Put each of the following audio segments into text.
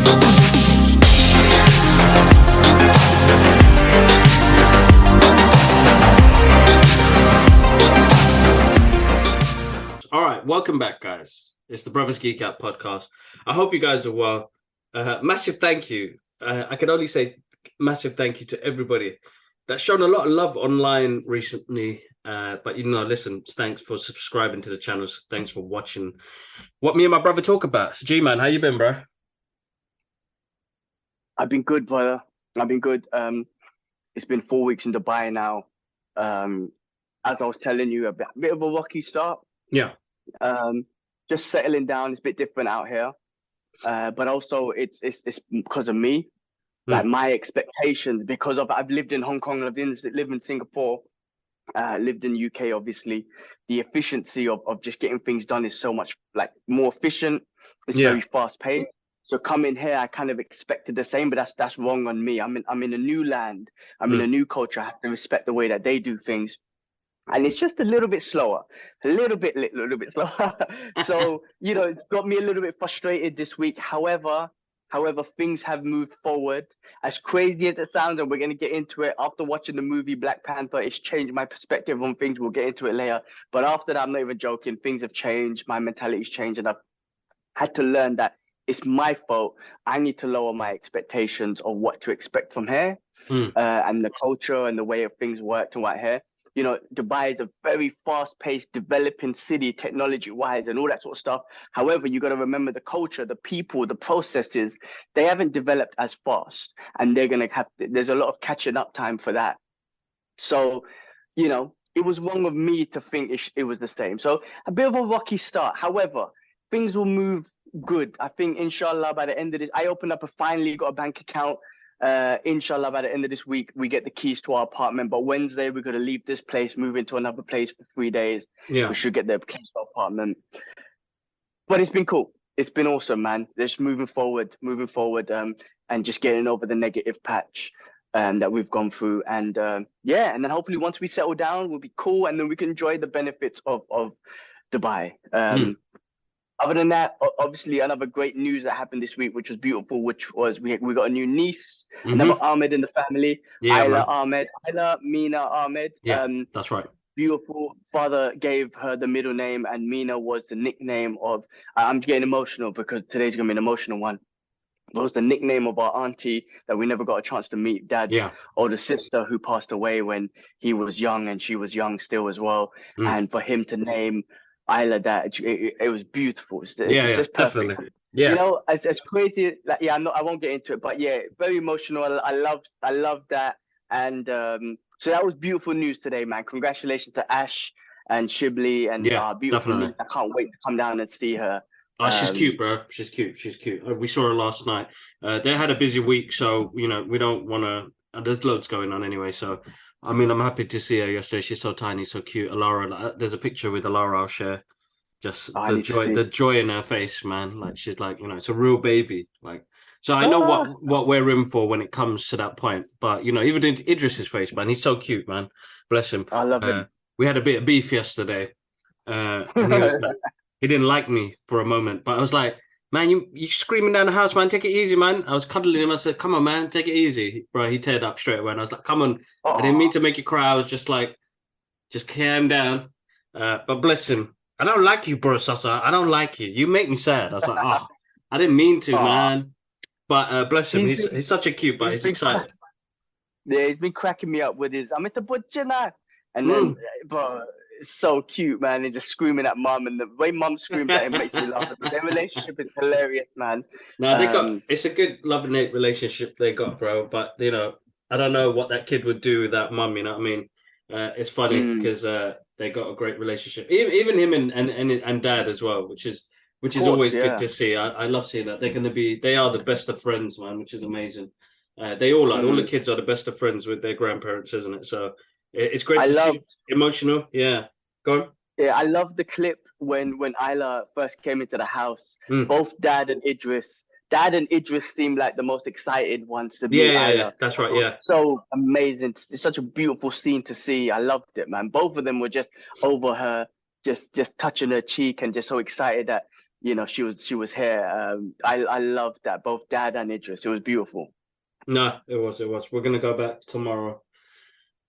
All right, welcome back, guys. It's the Brothers Geek Out podcast. I hope you guys are well. Massive thank you. I can only say massive thank you to everybody that's shown a lot of love online recently. But listen, thanks for subscribing to the channels. Thanks for watching what me and my brother talk about. So, G-Man, how you been, bro? I've been good, brother. I've been good. It's been 4 weeks in Dubai now. As I was telling you, a bit of a rocky start. Yeah. Just settling down. It's a bit different out here. But also it's because of me. Like my expectations, because of I've lived in Hong Kong, lived in Singapore, lived in UK, obviously. The efficiency of just getting things done is so much like more efficient. It's very fast paced. So coming here, I kind of expected the same, but that's wrong on me. I'm in a new land. I'm in a new culture. I have to respect the way that they do things. And it's just a little bit slower, a little bit slower. So, it's got me a little bit frustrated this week. However, things have moved forward. As crazy as it sounds, and we're going to get into it, after watching the movie Black Panther, it's changed my perspective on things. We'll get into it later. But after that, I'm not even joking. Things have changed. My mentality's changed. And I've had to learn that it's my fault. I need to lower my expectations of what to expect from here and the culture and the way of things work and what here. Dubai is a very fast-paced, developing city, technology-wise, and all that sort of stuff. However, you got to remember the culture, the people, the processes. They haven't developed as fast, and they're gonna have. There's a lot of catching up time for that. So, it was wrong of me to think it was the same. So a bit of a rocky start. However, things will move good. I think, inshallah, by the end of this, I finally got a bank account. Inshallah, by the end of this week, we get the keys to our apartment. But Wednesday, we're going to leave this place, move into another place for 3 days. We should get the keys to our apartment. But it's been cool. It's been awesome, man. Just moving forward, and just getting over the negative patch that we've gone through. And and then hopefully once we settle down, we'll be cool, and then we can enjoy the benefits of Dubai. Other than that, obviously another great news that happened this week, which was beautiful, which was we got a new niece, another Ahmed in the family. Ayla Mina Ahmed. Yeah, that's right. Beautiful. Father gave her the middle name, and Mina was the nickname of. I'm getting emotional because today's gonna be an emotional one. It was the nickname of our auntie that we never got a chance to meet, Dad's older sister, who passed away when he was young and she was young still as well. And for him to name Isla that it was beautiful. It's just perfect. Definitely. Yeah. As crazy. Like, I won't get into it, but yeah, very emotional. I love that. And so that was beautiful news today, man. Congratulations to Ash and Shibli and beautiful definitely. niece. I can't wait to come down and see her. Oh, she's cute, bro. She's cute. We saw her last night. They had a busy week, so we don't want to. There's loads going on anyway, so. I mean, I'm happy to see her yesterday. She's so tiny, so cute. Alara, there's a picture with Alara I'll share. Just the joy in her face, man. Like she's like, it's a real baby. Like, so I know what we're in for when it comes to that point. But even in Idris's face, man, he's so cute, man. Bless him. I love him. We had a bit of beef yesterday, and he didn't like me for a moment. But I was like, man, you screaming down the house, man. Take it easy, man. I was cuddling him. I said, come on, man. Take it easy. Bro, he teared up straight away. And I was like, come on. I didn't mean to make you cry. I was just like, just calm down. But bless him. I don't like you, bro, Sasa. I don't like you. You make me sad. I was like, I didn't mean to, man. But bless him. He's such a cute, but he's excited. Yeah, he's been cracking me up with his, I'm at the butcher now. And then, bro, it's so cute, man. And just screaming at mum, and the way mum screams at him makes me laugh. Their relationship is hilarious, man. No, it's a good love and hate relationship they got, bro. But I don't know what that kid would do without mum. You know what I mean? It's funny because they got a great relationship. Even him and dad as well, which is always good to see. I love seeing that they are the best of friends, man, which is amazing. They all are. All the kids are the best of friends with their grandparents, isn't it? So. It's great to see. Emotional. Yeah. Go on. Yeah, I love the clip when Isla first came into the house. Both Dad and Idris seemed like the most excited ones to meet Isla. Yeah, that's right. Yeah. So amazing. It's such a beautiful scene to see. I loved it, man. Both of them were just over her, just touching her cheek and just so excited that she was here. I loved that, both Dad and Idris. It was beautiful. No, it was. We're gonna go back tomorrow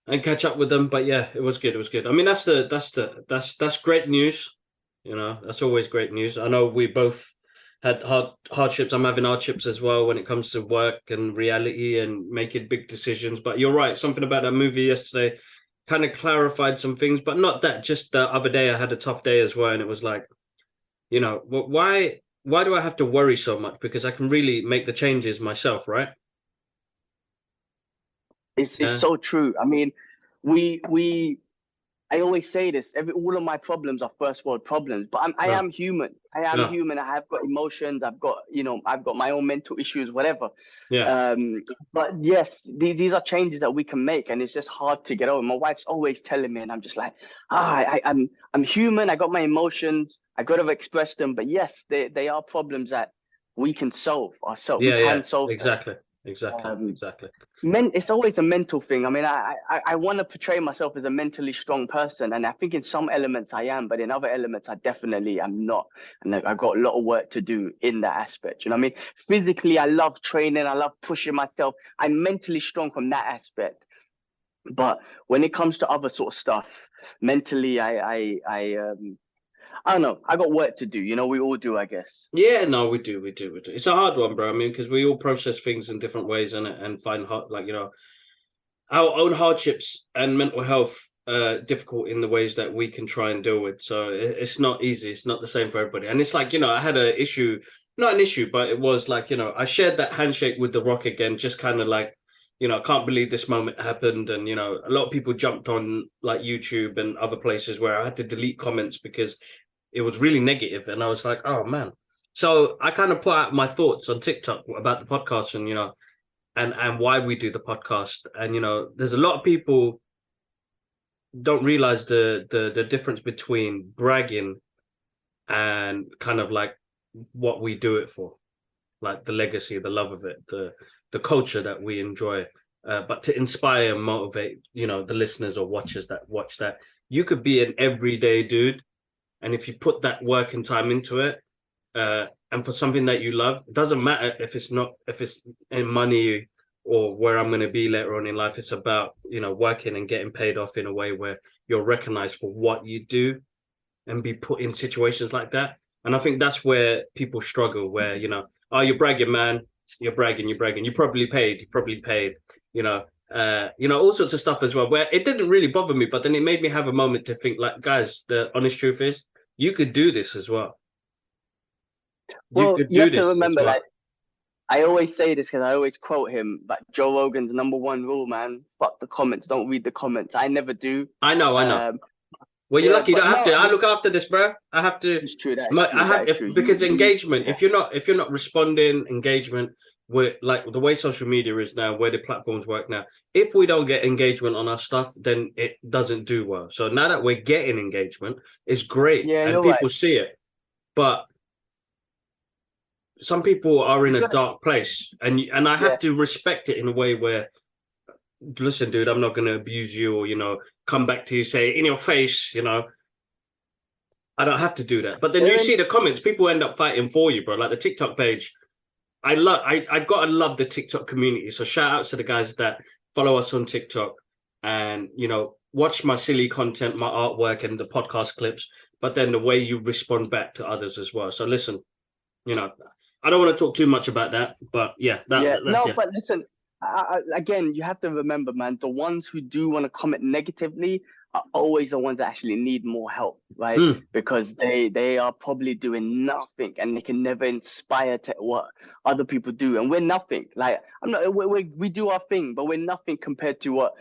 and catch up with them. But yeah, it was good. It was good. I mean, that's great news. That's always great news. I know we both had hardships. I'm having hardships as well when it comes to work and reality and making big decisions. But you're right. Something about that movie yesterday kind of clarified some things, but not that. Just the other day, I had a tough day as well, and it was like, why do I have to worry so much? Because I can really make the changes myself, right? It's Yeah, so true. I mean, we I always say this. All of my problems are first world problems, but I no, am human. I am no, human. I have got emotions. I've got my own mental issues, whatever. yeah, Um, but yes, these are changes that we can make, and it's just hard to get over. My wife's always telling me, and I'm just like, I'm human. I got my emotions. I got to express them. But yes, they are problems that we can solve ourselves. We yeah, can solve them. exactly, exactly, Um, exactly. it's always a mental thing. I mean, I want to portray myself as a mentally strong person, and I think in some elements I am, but in other elements I definitely am not. And I've got a lot of work to do in that aspect. You know what I mean? Physically, I love training, I love pushing myself. I'm mentally strong from that aspect. But when it comes to other sort of stuff, mentally, I don't know. I got work to do. We all do, I guess. Yeah, no, we do. It's a hard one, bro. I mean, because we all process things in different ways and find hard, like our own hardships and mental health difficult in the ways that we can try and deal with. So it's not easy. It's not the same for everybody. And it's like, I had a issue, not an issue, but it was like, I shared that handshake with The Rock again, just kind of like, I can't believe this moment happened. And, a lot of people jumped on like YouTube and other places where I had to delete comments because it was really negative. And I was like, oh man. So I kind of put out my thoughts on TikTok about the podcast and why we do the podcast. And there's a lot of people don't realize the difference between bragging and kind of like what we do it for, like the legacy, the love of it, the culture that we enjoy. But to inspire and motivate, the listeners or watchers that watch that, you could be an everyday dude, and if you put that work and time into it, and for something that you love, it doesn't matter if it's in money or where I'm going to be later on in life. It's about working and getting paid off in a way where you're recognized for what you do and be put in situations like that. And I think that's where people struggle, where oh, you're bragging, man, you're bragging, you probably paid, all sorts of stuff as well, where it didn't really bother me, but then it made me have a moment to think, like, guys, the honest truth is you could do this as well. You Well, could you do have to this as remember, well. like, I always say this because I always quote him, but Joe Rogan's number one rule, man, fuck the comments, don't read the comments. I never do. I know. Um, Well, you're yeah, lucky. You but don't have no, to. I I mean, look after this, bro. I have to. it's true. That is I true. That have is true. because You engagement. yeah. If you're not responding, engagement with like the way social media is now, where the platforms work now. If we don't get engagement on our stuff, then it doesn't do well. So now that we're getting engagement, it's great Yeah, and you're right. people see it. But some people are in You a gotta, dark place, and I yeah, have to respect it in a way where, listen, dude, I'm not going to abuse you or come back to you, say in your face, I don't have to do that. But then you they're in. see the comments, people end up fighting for you, bro. Like the TikTok page. I gotta love the TikTok community. So shout out to the guys that follow us on TikTok and watch my silly content, my artwork and the podcast clips, but then the way you respond back to others as well. So listen, you know, I don't want to talk too much about that, but yeah, Yeah, that's no, yeah. but listen, again, you have to remember, man, the ones who do want to comment negatively are always the ones that actually need more help, right? Mm. Because they are probably doing nothing and they can never inspire to what other people do. And we're nothing. Like, I'm not, we do our thing, but we're nothing compared to what,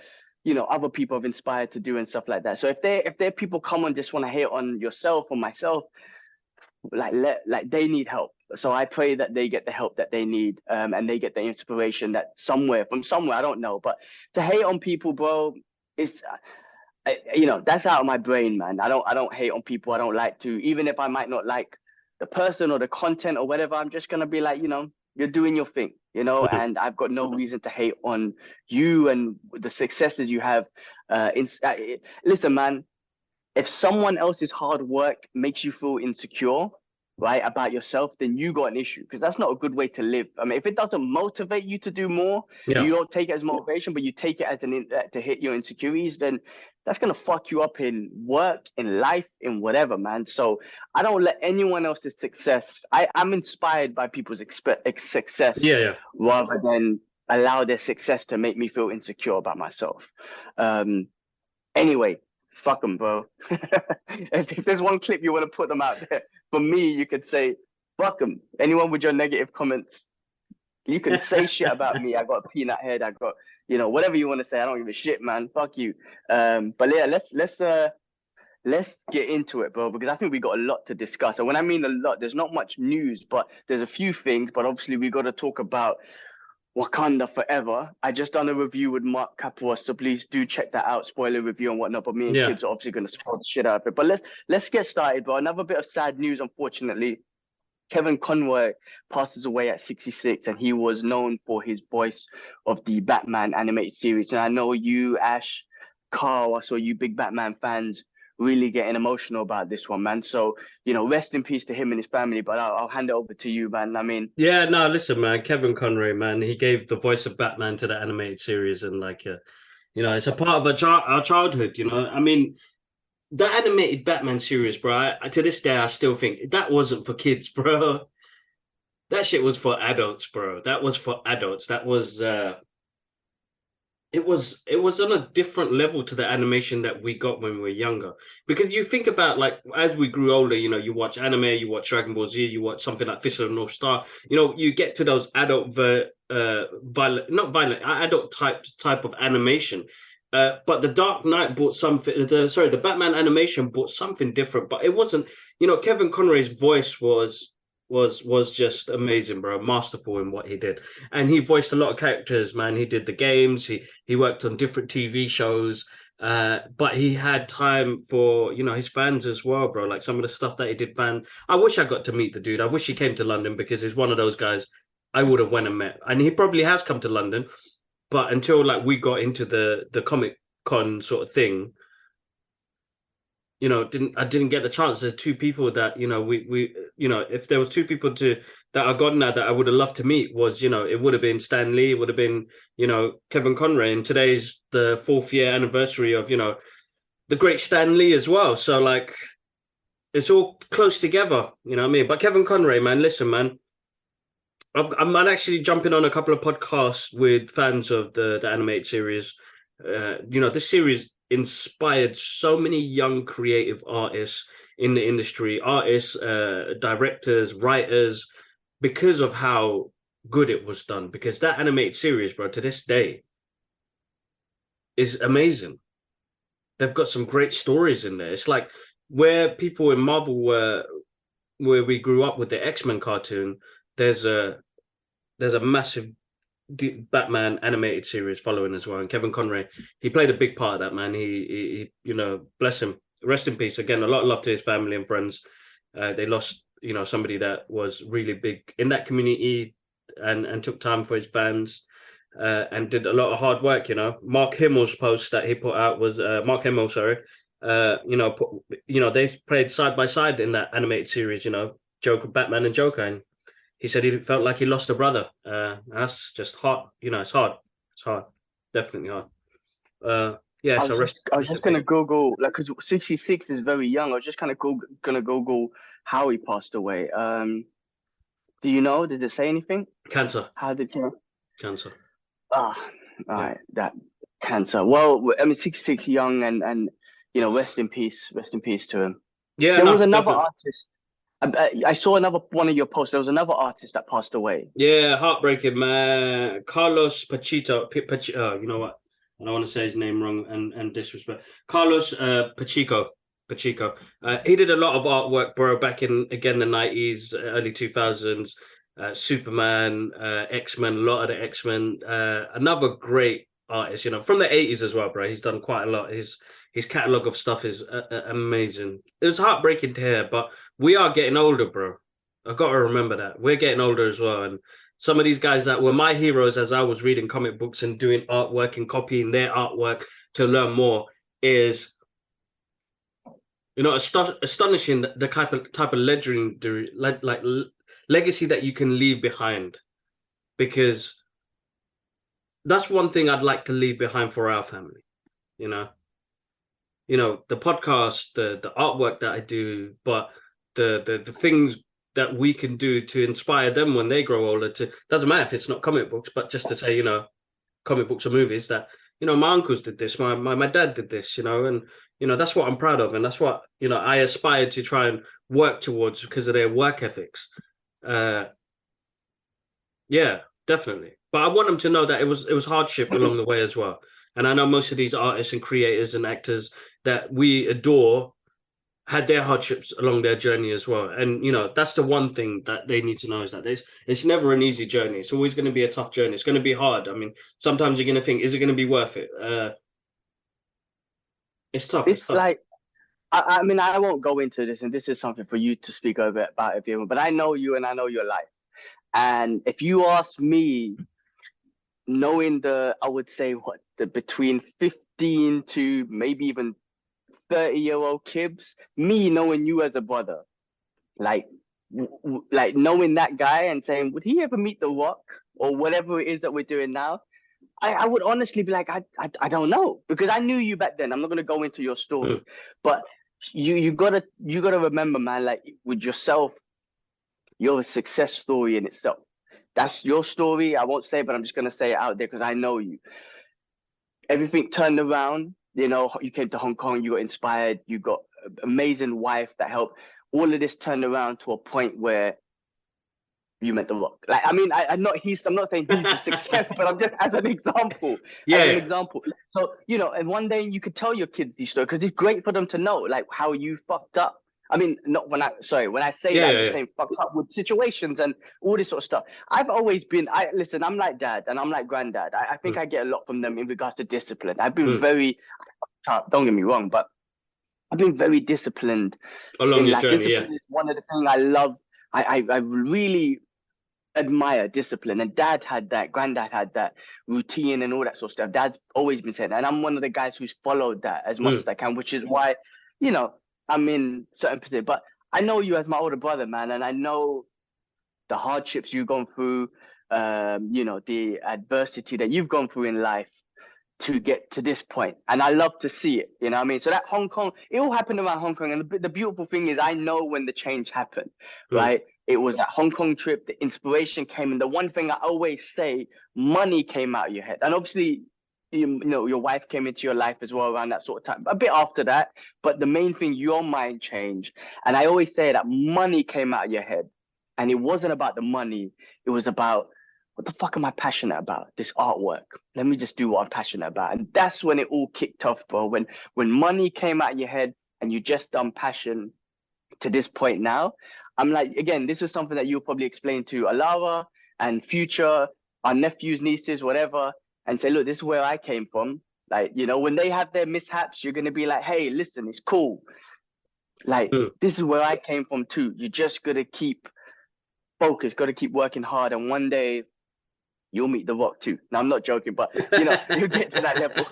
other people have inspired to do and stuff like that. So if there people come and just want to hate on yourself or myself, like they need help. So I pray that they get the help that they need, and they get the inspiration that from somewhere, I don't know. But to hate on people, bro, is that's out of my brain, man. I don't hate on people. I don't like to, even if I might not like the person or the content or whatever. I'm just gonna be like, you're doing your thing, Mm. and I've got no reason to hate on you and the successes you have. Listen, man, if someone else's hard work makes you feel insecure, right, about yourself, then you got an issue, because that's not a good way to live. I mean, if it doesn't motivate you to do more, you don't take it as motivation, but you take it as to hit your insecurities, then that's gonna fuck you up in work, in life, in whatever, man. So I don't let anyone else's success. I'm inspired by people's success Yeah, yeah. rather than allow their success to make me feel insecure about myself. Anyway, fuck them, bro. If there's one clip you want to put them out there, for me, you could say, fuck them. Anyone with your negative comments, you can say shit about me. I got a peanut head. I got, whatever you want to say. I don't give a shit, man. Fuck you. But yeah, let's get into it, bro, because I think we got a lot to discuss. And when I mean a lot, there's not much news, but there's a few things. But obviously, we got to talk about Wakanda Forever. I just done a review with Mark Capua, so please do check that out. Spoiler review and whatnot. But me and Yeah. Kibbs are obviously going to spoil the shit out of it. But let's get started, bro. Another bit of sad news, unfortunately. Kevin Conroy passes away at 66, and he was known for his voice of the Batman animated series. And I know you, Ash, Carl, I saw you big Batman fans really getting emotional about this one, man. So, rest in peace to him and his family, but I'll hand it over to you, man. I mean, Yeah, no, listen, man, Kevin Conroy, man, he gave the voice of Batman to the animated series, and it's a part of our childhood, I mean, the animated Batman series, bro, to this day, I still think that wasn't for kids, bro. That shit was for adults, bro. That was for adults. That was it was on a different level to the animation that we got when we were younger. Because you think about, like, as we grew older, you watch anime, you watch Dragon Ball Z, you watch something like Fist of the North Star, you get to those adult violent, not violent, adult type of animation. But the Dark Knight brought something. The Batman animation brought something different. But it wasn't. Kevin Conroy's voice was just amazing, bro. Masterful in what he did, and he voiced a lot of characters. Man, he did the games. He worked on different TV shows. But he had time for his fans as well, bro. Like some of the stuff that he did. I wish I got to meet the dude. I wish he came to London, because he's one of those guys I would have went and met, and he probably has come to London. But until like we got into the Comic Con sort of thing, I didn't get the chance. There's two people that we if there was two people that I got now that I would have loved to meet, was it would have been Stan Lee, it would have been Kevin Conroy, and today's the 4th year anniversary of the great Stan Lee as well. So like it's all close together, what I mean. But Kevin Conroy, man, listen, man. I'm actually jumping on a couple of podcasts with fans of the animated series. This series inspired so many young creative artists in the industry, directors, writers, because of how good it was done. Because that animated series, bro, to this day is amazing. They've got some great stories in there. It's like where people in Marvel were, where we grew up with the X-Men cartoon. There's a massive Batman animated series following as well, and Kevin Conroy, he played a big part of that, man. He bless him, rest in peace. Again, a lot of love to his family and friends. They lost somebody that was really big in that community, and took time for his fans, and did a lot of hard work. Mark Hamill's post that he put out was Mark Hamill, sorry. They played side by side in that animated series. Joker, Batman, and Joker, and he said he felt like he lost a brother. That's just hard. It's hard. It's hard. Definitely hard. Yeah. I was just gonna Google, like, because 66 is very young. I was just kind of gonna Google how he passed away. Do you know? Did it say anything? Cancer. How did you? Cancer. All right, that cancer. Well, I mean, 66, young, and rest in peace. Rest in peace to him. Yeah. There was another definitely. artist. I saw another one of your posts. There was another artist that passed away. Yeah, heartbreaking, man. Carlos Pachito. You know what? I don't want to say his name wrong and disrespect. Carlos Pacheco. He did a lot of artwork, bro, back in, again, the 90s, early 2000s. Superman, X-Men, a lot of the X-Men. Another great artist, from the 80s as well, bro. He's done quite a lot. His catalog of stuff is amazing. It was heartbreaking to hear, but we are getting older, bro. I've got to remember that. We're getting older as well. And some of these guys that were my heroes as I was reading comic books and doing artwork and copying their artwork to learn more You know, astonishing the type of legendary legacy that you can leave behind, because that's one thing I'd like to leave behind for our family. You know, the podcast, the artwork that I do, but the things that we can do to inspire them when they grow older. To doesn't matter if it's not comic books, but just to say, comic books or movies that my uncles did this, my dad did this, and that's what I'm proud of, and that's what I aspire to try and work towards because of their work ethics. Yeah, definitely. But I want them to know that it was hardship along the way as well. And I know most of these artists and creators and actors that we adore had their hardships along their journey as well. And that's the one thing that they need to know, is that it's never an easy journey. It's always going to be a tough journey. It's going to be hard. I mean, sometimes you're going to think, is it going to be worth it? It's tough. It's tough. like, I mean, I won't go into this, and this is something for you to speak over about, but I know you and I know your life. And if you ask me, knowing I would say between 15 to maybe even 30-year-old kids, me knowing you as a brother, like knowing that guy and saying, would he ever meet The Rock or whatever it is that we're doing now? I would honestly be like, I don't know, because I knew you back then. I'm not gonna go into your story, but you gotta remember, man, like with yourself, you're a success story in itself. That's your story. I won't say, but I'm just gonna say it out there because I know you. Everything turned around. You came to Hong Kong. You got inspired. You got an amazing wife that helped. All of this turned around to a point where you met The Rock. Like, I mean, I'm not saying he's the success, but I'm just as an example. Yeah. As an example. So, and one day you could tell your kids these stories because it's great for them to know, like, how you fucked up. I mean, not when I say that, I'm just saying fucked up with situations and all this sort of stuff. I've always been, listen, I'm like dad and I'm like granddad. I think I get a lot from them in regards to discipline. I've been very, don't get me wrong, but I've been very disciplined along your journey. Discipline is one of the things I love. I really admire discipline, and dad had that, granddad had that routine and all that sort of stuff. Dad's always been saying that, and I'm one of the guys who's followed that as much as I can, which is why I'm in certain position. But I know you as my older brother, man, and I know the hardships you've gone through, the adversity that you've gone through in life to get to this point. And I love to see it, you know what I mean? So that Hong Kong, it all happened around Hong Kong. And the beautiful thing is I know when the change happened, right? It was that Hong Kong trip, the inspiration came. And the one thing I always say, money came out of your head. And obviously, your wife came into your life as well around that sort of time, a bit after that. But the main thing, your mind changed. And I always say that money came out of your head. And it wasn't about the money. It was about, what the fuck am I passionate about? This artwork. Let me just do what I'm passionate about. And that's when it all kicked off, bro. When money came out of your head and you just done passion to this point now, I'm like, again, this is something that you'll probably explain to Alara and future, our nephews, nieces, whatever, and say, look, this is where I came from. Like, when they have their mishaps, you're going to be like, hey, listen, it's cool. Like, this is where I came from too. You just got to keep focused, got to keep working hard. And one day, you'll meet The Rock too. Now, I'm not joking, but you'll get to that level.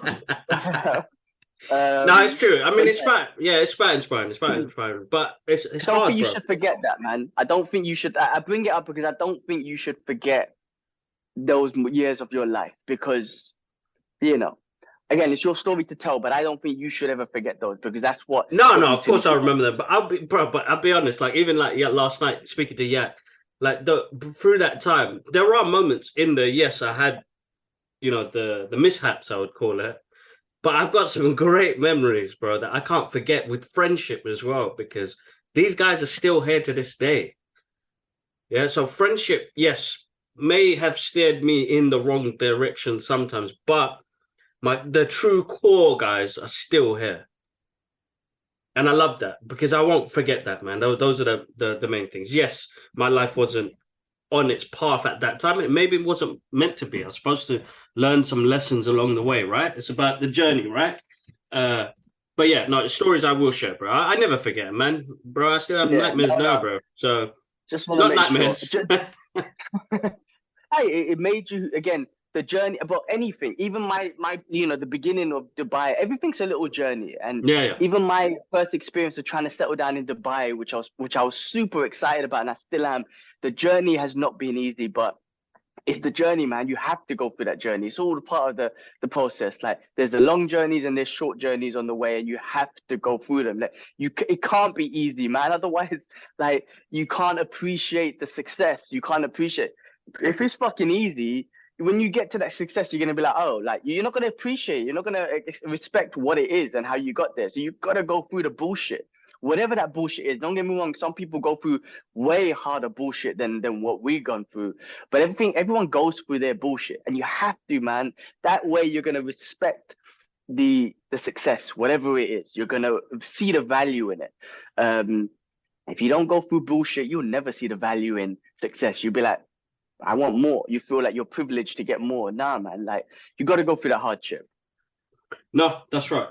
No, it's true. I mean, it's fine. Yeah, it's fine, inspiring. But it's hard, I don't think you bro. should forget that, man. I don't think you should. I bring it up because I don't think you should forget those years of your life because, again, it's your story to tell, but I don't think you should ever forget those because that's what. No, of course I remember them. But I'll be honest. Like even like last night speaking to Yak, like through that time, there are moments in yes, I had, the mishaps, I would call it. But I've got some great memories, bro, that I can't forget with friendship as well, because these guys are still here to this day. Yeah, so friendship, yes, may have steered me in the wrong direction sometimes, but the true core guys are still here. And I love that because I won't forget that, man. Those are the main things. Yes, my life wasn't on its path at that time. Maybe it wasn't meant to be. I was supposed to learn some lessons along the way, right? It's about the journey, right? But yeah, no, stories I will share, bro. I never forget, man. Bro, I still have nightmares now, bro. So just want to not make nightmares. Sure. Hey, it made you, again, the journey about anything, even my the beginning of Dubai, everything's a little journey. And Yeah. even my first experience of trying to settle down in Dubai, which I was super excited about, and I still am. The journey has not been easy, but it's the journey, man. You have to go through that journey. It's all part of the process. Like, there's the long journeys and there's short journeys on the way, and you have to go through them. Like, it can't be easy, man. Otherwise, like, you can't appreciate the success. You can't appreciate. If it's fucking easy, when you get to that success, you're gonna be like, oh, like, you're not gonna appreciate. You're not gonna respect what it is and how you got there. So you've got to go through the bullshit. Whatever that bullshit is. Don't get me wrong. Some people go through way harder bullshit than what we've gone through. But everyone goes through their bullshit, and you have to, man. That way, you're gonna respect the success, whatever it is. You're gonna see the value in it. If you don't go through bullshit, you'll never see the value in success. You'll be like, I want more. You feel like you're privileged to get more. Nah, man. Like, you got to go through that hardship. No, that's right.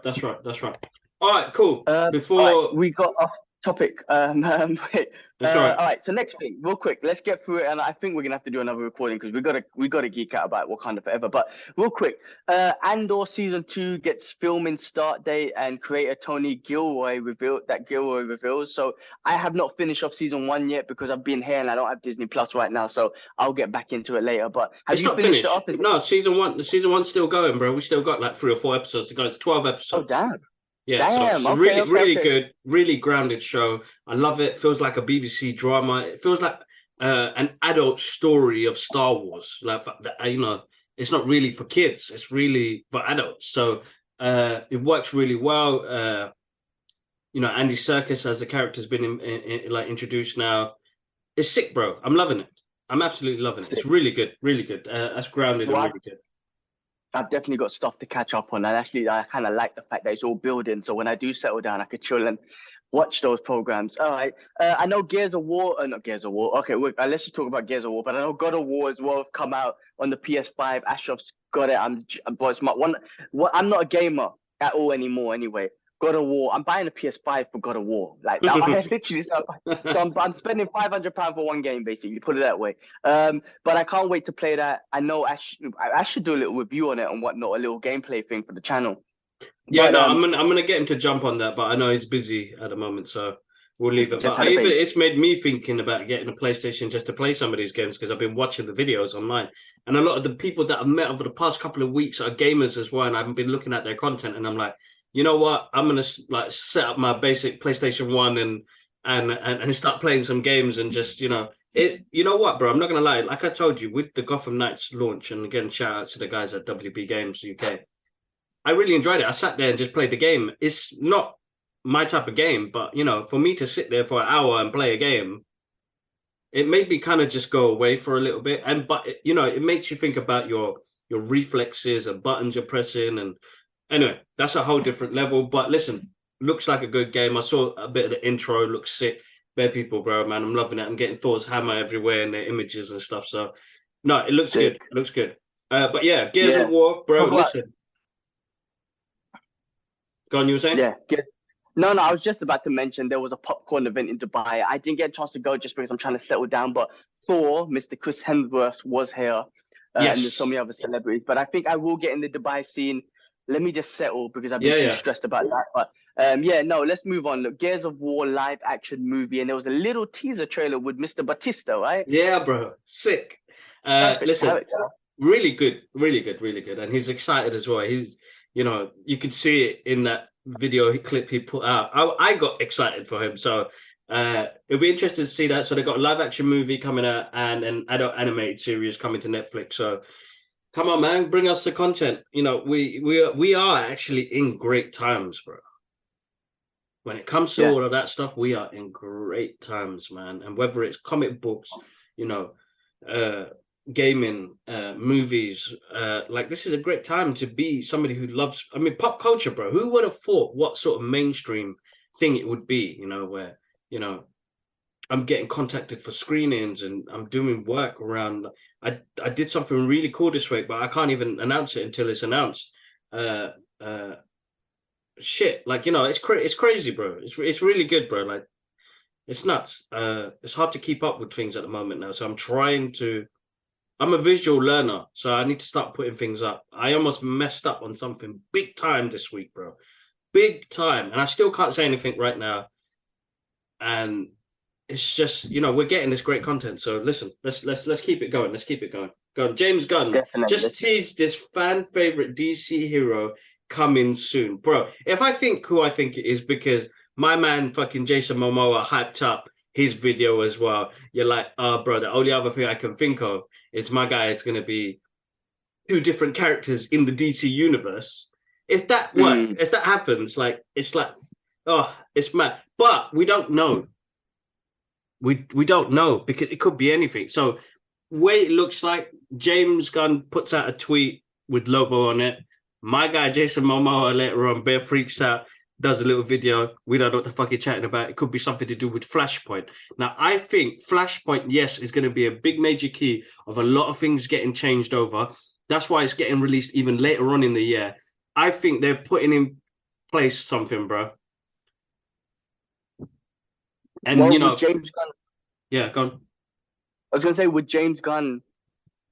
All right, cool. Before all right, we got off topic. Wait. That's all right. All right. So next thing, real quick, let's get through it, and I think we're gonna have to do another recording because we gotta geek out about Wakanda Forever. But real quick, Andor season 2 gets filming start date, and creator Tony Gilroy reveals. So I have not finished off season 1 yet because I've been here and I don't have Disney Plus right now. So I'll get back into it later. But have It's you not finished finished. it off? No, season 1. The season 1's still going, bro. We still got like 3 or 4 episodes to go. It's 12 episodes. Oh damn. Yeah, Damn, so okay, really okay. good, really grounded show. I love it. Feels like a BBC drama. It feels like an adult story of Star Wars. Like, it's not really for kids. It's really for adults. So it works really well. Andy Serkis as a character has been introduced now. It's sick, bro. I'm loving it. I'm absolutely loving it. It's really good, really good. That's grounded and really good. I've definitely got stuff to catch up on, and actually, I kind of like the fact that it's all building. So when I do settle down, I could chill and watch those programs. All right, I know Gears of War, not Gears of War. Okay, let's just talk about Gears of War. But I know God of War as well have come out on the PS5. Ashraf's got it. But it's my one. I'm not a gamer at all anymore. Anyway, God of War. I'm buying a PS5 for God of War. Like, now, I literally. So I'm spending £500 for one game, basically. Put it that way. But I can't wait to play that. I know I should do a little review on it and whatnot, a little gameplay thing for the channel. Yeah, but, I'm gonna get him to jump on that, but I know he's busy at the moment, so we'll leave it. But it's made me thinking about getting a PlayStation just to play some of these games because I've been watching the videos online, and a lot of the people that I've met over the past couple of weeks are gamers as well, and I've been looking at their content, and I'm like, you know what? I'm gonna set up my basic PlayStation 1 and start playing some games and just it. You know what, bro? I'm not gonna lie. Like I told you, with the Gotham Knights launch, and again, shout out to the guys at WB Games UK. I really enjoyed it. I sat there and just played the game. It's not my type of game, but for me to sit there for an hour and play a game, it made me kind of just go away for a little bit. But it makes you think about your reflexes and buttons you're pressing. And anyway, that's a whole different level. But listen, looks like a good game. I saw a bit of the intro. Looks sick. Bare people, bro, man. I'm loving it. I'm getting Thor's hammer everywhere in their images and stuff. So no, it looks good. It looks good. But yeah, Gears of War, bro. Listen. Go on, you were saying? Yeah. No, I was just about to mention there was a popcorn event in Dubai. I didn't get a chance to go just because I'm trying to settle down. But Thor, Mr. Chris Hemsworth, was here. Yes. And there's so many other celebrities. But I think I will get in the Dubai scene. Let me just settle because I've been too stressed about that. But let's move on. Look, Gears of War live action movie. And there was a little teaser trailer with Mr. Batista, right? Yeah, bro. Sick. Listen, really good. And he's excited as well. He's, you could see it in that video clip he put out. I got excited for him. So it'll be interesting to see that. So they got a live action movie coming out and an adult animated series coming to Netflix. So come on, man, bring us the content. We are actually in great times, bro. When it comes to all of that stuff, we are in great times, man. And whether it's comic books, gaming, movies, this is a great time to be somebody who loves, pop culture, bro. Who would have thought what sort of mainstream thing it would be, where, I'm getting contacted for screenings and I'm doing work around. I did something really cool this week, but I can't even announce it until it's announced. Shit, it's crazy, bro. It's really good, bro. Like, it's nuts. It's hard to keep up with things at the moment now. So I'm trying to I'm a visual learner, so I need to start putting things up. I almost messed up on something big time this week, bro. Big time. And I still can't say anything right now. And it's just, we're getting this great content. So listen, let's keep it going. Let's keep it going. Go on. James Gunn Definitely. just teased this fan favorite DC hero coming soon. Bro, if I think who I think it is, because my man fucking Jason Momoa hyped up his video as well. You're like, oh bro, the only other thing I can think of is my guy is gonna be two different characters in the DC universe. If that works, if that happens, like it's like, oh, it's mad. But we don't know. We don't know because it could be anything. So way it looks like James Gunn puts out a tweet with Lobo on it. My guy Jason Momoa later on bare freaks out, does a little video. We don't know what the fuck he's chatting about. It could be something to do with Flashpoint. Now I think Flashpoint, yes, is going to be a big major key of a lot of things getting changed over. That's why it's getting released even later on in the year. I think they're putting in place something, bro. And with James Gunn, yeah, go on. I was gonna say with James Gunn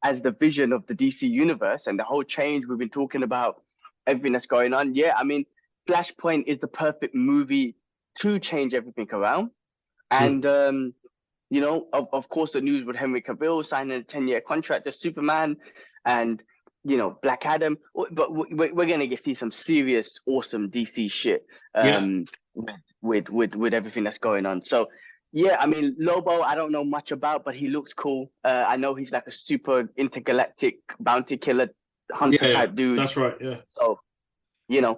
as the vision of the DC universe and the whole change we've been talking about, everything that's going on. Yeah, I mean, Flashpoint is the perfect movie to change everything around. And of course, the news with Henry Cavill signing a 10-year contract as Superman, and Black Adam. But we're gonna see some serious, awesome DC shit. With everything that's going on. So yeah, I mean, Lobo, I don't know much about, but he looks cool. I know he's like a super intergalactic bounty killer hunter type dude. That's right. Yeah. So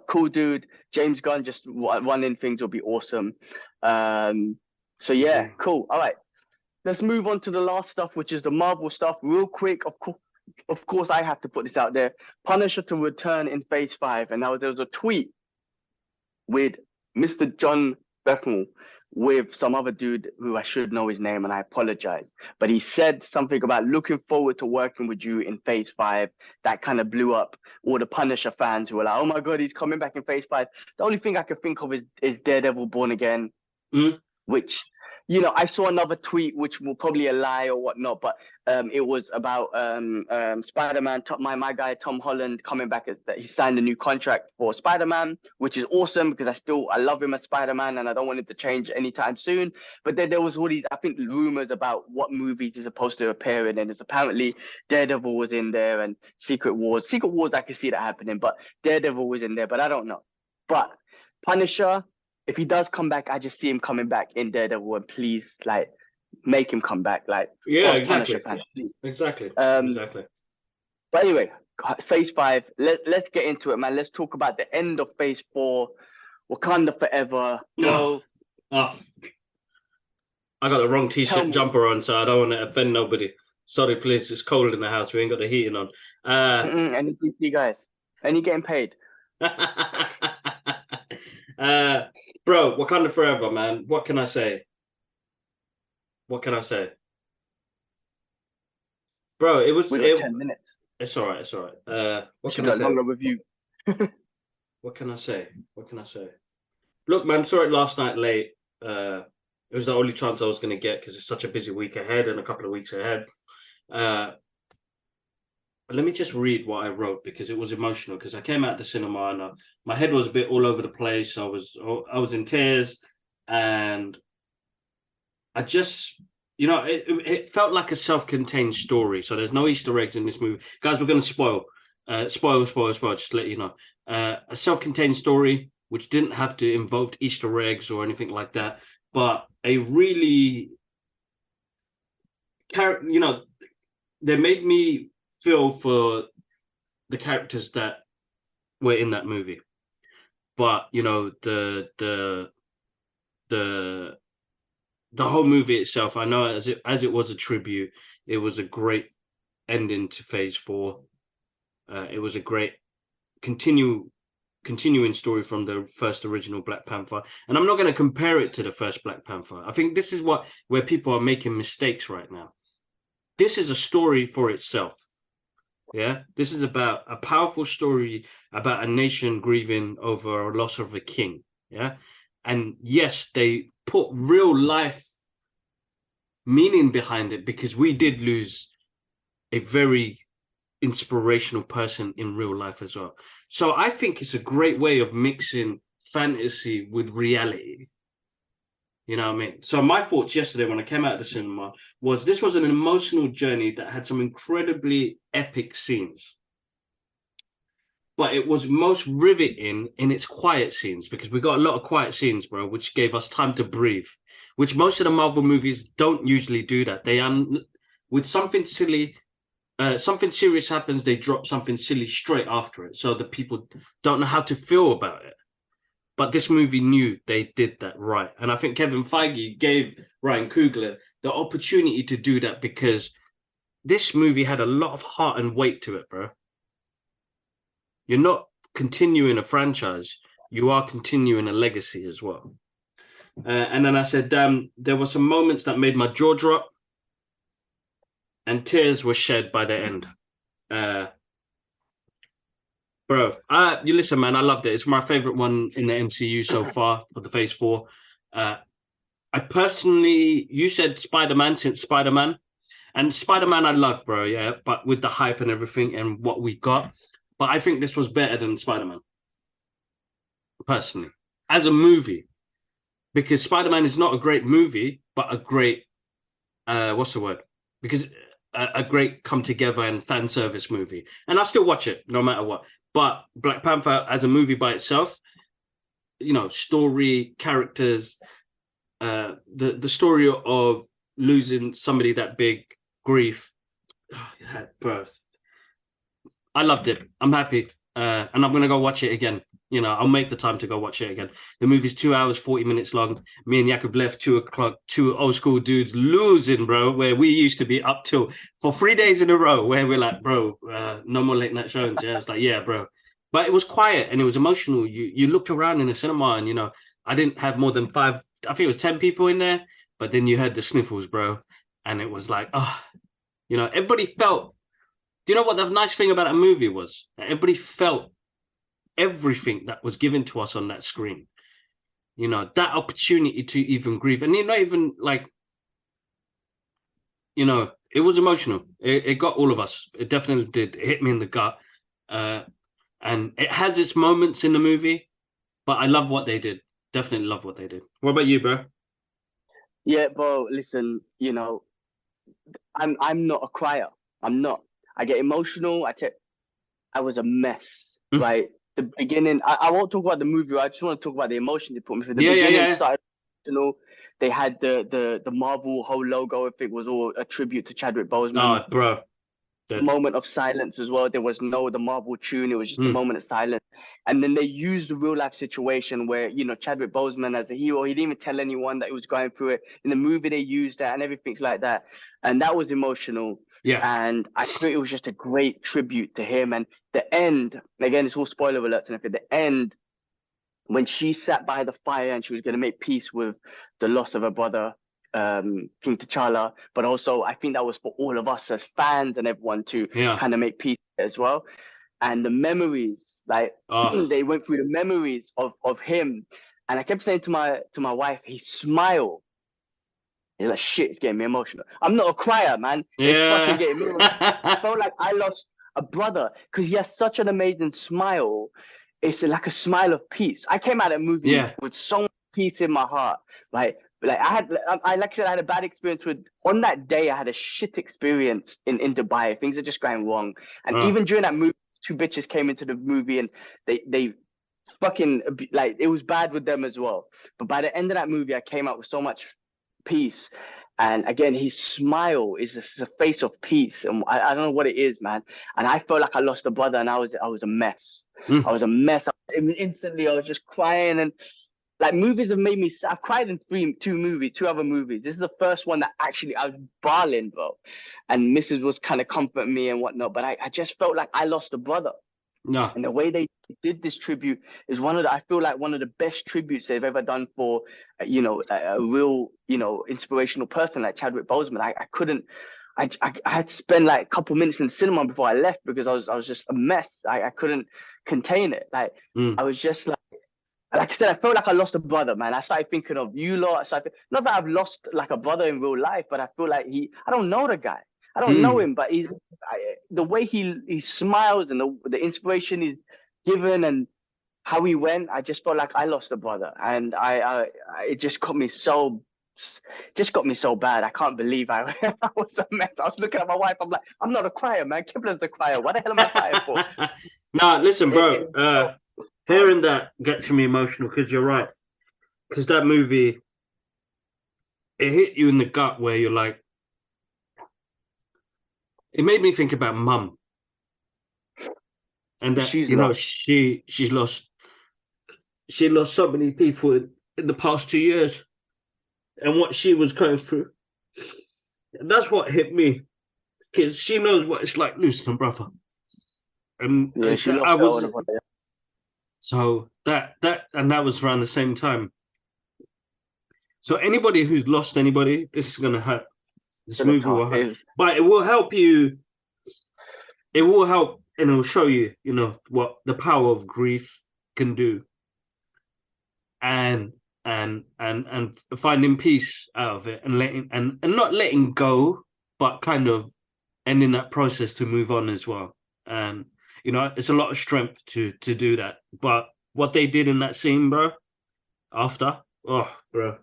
cool dude. James Gunn just running things will be awesome. So yeah, cool. All right, let's move on to the last stuff, which is the Marvel stuff. Real quick, of course, I have to put this out there. Punisher to return in Phase 5, and there was a tweet with Mr. John Bethel with some other dude who I should know his name, and I apologize. But he said something about looking forward to working with you in Phase 5. That kind of blew up all the Punisher fans who were like, oh my God, he's coming back in Phase 5. The only thing I can think of is Daredevil Born Again, which, I saw another tweet, which will probably a lie or whatnot, but it was about Spider-Man, my guy Tom Holland coming back. He signed a new contract for Spider-Man, which is awesome because I love him as Spider-Man and I don't want him to change anytime soon. But then there was all these, I think, rumors about what movies he's supposed to appear in, and it's apparently Daredevil was in there and Secret Wars. Secret Wars, I can see that happening, but Daredevil was in there, but I don't know. But Punisher, if he does come back, I just see him coming back in Daredevil, and please, like, make him come back. Like, exactly. Exactly. Exactly. But anyway, Phase 5. Let's get into it, man. Let's talk about the end of Phase 4. Wakanda forever. No. I got the wrong t-shirt jumper on, so I don't want to offend nobody. Sorry, please. It's cold in the house. We ain't got the heating on. Any DC guys? Any getting paid? Bro, Wakanda forever, man. What can I say? Bro, it was 10 minutes. It's all right. What can I say? Longer review. What can I say? Look, man, saw it last night late. It was the only chance I was going to get because it's such a busy week ahead and a couple of weeks ahead. Let me just read what I wrote because it was emotional. Because I came out the cinema and my head was a bit all over the place. I was in tears, and I just, it felt like a self-contained story. So there's no Easter eggs in this movie, guys. We're going to spoil. Just to let you know, a self-contained story which didn't have to involve Easter eggs or anything like that, but a really, they made me feel for the characters that were in that movie. But the whole movie itself, I know as it was a tribute, it was a great ending to Phase 4. It was a great continuing story from the first original Black Panther, and I'm not going to compare it to the first Black Panther. I think this is where people are making mistakes right now. This is a story for itself. Yeah, this is about a powerful story about a nation grieving over a loss of a king. Yeah, and yes, they put real life meaning behind it because we did lose a very inspirational person in real life as well. So I think it's a great way of mixing fantasy with reality. You know what I mean? So my thoughts yesterday when I came out of the cinema was this was an emotional journey that had some incredibly epic scenes. But it was most riveting in its quiet scenes because we got a lot of quiet scenes, bro, which gave us time to breathe, which most of the Marvel movies don't usually do that. They with something silly, something serious happens, they drop something silly straight after it. So the people don't know how to feel about it. But this movie knew they did that right. And I think Kevin Feige gave Ryan Coogler the opportunity to do that because this movie had a lot of heart and weight to it, bro. You're not continuing a franchise. You are continuing a legacy as well. And then I said, damn, there were some moments that made my jaw drop and tears were shed by the end. Bro, you listen, man, I loved it. It's my favorite one in the MCU so far for the Phase 4. I personally, you said Spider-Man since Spider-Man. And Spider-Man I love, bro, yeah, but with the hype and everything and what we got. But I think this was better than Spider-Man, personally, as a movie. Because Spider-Man is not a great movie, but a great, what's the word? Because a great come together and fan service movie. And I'll still watch it no matter what. But Black Panther as a movie by itself, you know, story, characters, the story of losing somebody that big, grief, bro, I loved it. I'm happy. And I'm going to go watch it again. You know, I'll make the time to go watch it again. The movie's 2 hours, 40 minutes long. Me and Jakob left 2:00, two old school dudes losing, bro, where we used to be up till for 3 days in a row where we're like, bro, no more late night showings. Yeah, it's like, yeah, bro. But it was quiet and it was emotional. You looked around in the cinema and, you know, I didn't have more than 5, I think it was 10 people in there. But then you heard the sniffles, bro. And it was like, oh, you know, everybody felt. Do you know what the nice thing about that movie was? Everybody felt everything that was given to us on that screen. You know, that opportunity to even grieve. And you're not even like, you know, it was emotional. It got all of us. It definitely did. It hit me in the gut. And it has its moments in the movie, but I love what they did. Definitely love what they did. What about you, bro? Yeah, bro. Listen, you know, I'm not a crier. I'm not. I get emotional. I was a mess, right? The beginning. I won't talk about the movie. I just want to talk about the emotion they put me through. The beginning started emotional. They had the Marvel whole logo. I think was all a tribute to Chadwick Boseman. Oh, bro. Moment of silence as well. There was no the Marvel tune. It was just a moment of silence. And then they used the real life situation where, you know, Chadwick Boseman as a hero, he didn't even tell anyone that he was going through it. In the movie, they used that and everything's like that. And that was emotional. Yeah. And I think it was just a great tribute to him. And the end, again, it's all spoiler alerts and everything. The end, when she sat by the fire and she was going to make peace with the loss of her brother, King T'Challa, but also I think that was for all of us as fans and everyone to kind of make peace as well. And the memories, like they went through the memories of him, and I kept saying to my wife, his smile. He's like, shit, it's getting me emotional. I'm not a crier, man. It's fucking getting me emotional. I felt like I lost a brother because he has such an amazing smile. It's like a smile of peace. I came out of that movie with so much peace in my heart. Like I like I said, I had a bad experience on that day. I had a shit experience in Dubai. Things are just going wrong. And even during that movie, two bitches came into the movie and they fucking, like, it was bad with them as well. But by the end of that movie, I came out with so much peace. And again, his smile is a face of peace. And I don't know what it is, man. And I felt like I lost a brother and I was a mess. I was a mess. Instantly, I was just crying. And like, movies have made me. I've cried in two other movies. This is the first one that actually I was bawling, bro. And Mrs. was kind of comforting me and whatnot. But I just felt like I lost a brother. No. And the way they did this tribute is I feel like one of the best tributes they've ever done for, you know, a real, you know, inspirational person like Chadwick Boseman. I had to spend like a couple minutes in the cinema before I left because I was just a mess. I couldn't contain it. Like I was just like I said, I felt like I lost a brother, man. I started thinking of you lot. Not that I've lost like a brother in real life, but I feel like I don't know the guy. I don't know him, but the way he smiles and the inspiration he's given and how he went, I just felt like I lost a brother, and it just just got me so bad. I can't believe I was a mess. I was looking at my wife. I'm like, I'm not a crier, man. Kibler's the crier. What the hell am I crying for? Nah, listen, bro. Hearing that gets me emotional because you're right. Because that movie, it hit you in the gut where you're like, it made me think about mum. And that, She's you know, lost. she lost so many people in the past 2 years and what she was going through. And that's what hit me. Because she knows what it's like losing a brother. And Yeah, she I lost her was older brother. so that was around the same time. So anybody who's lost anybody, this is gonna hurt. This To the movie top. will hurt. But it will help you. It will help and it will show you, you know, what the power of grief can do. And finding peace out of it and letting and not letting go, but kind of ending that process to move on as well. And you know, it's a lot of strength to do that. But what they did in that scene, bro, after, oh, bro,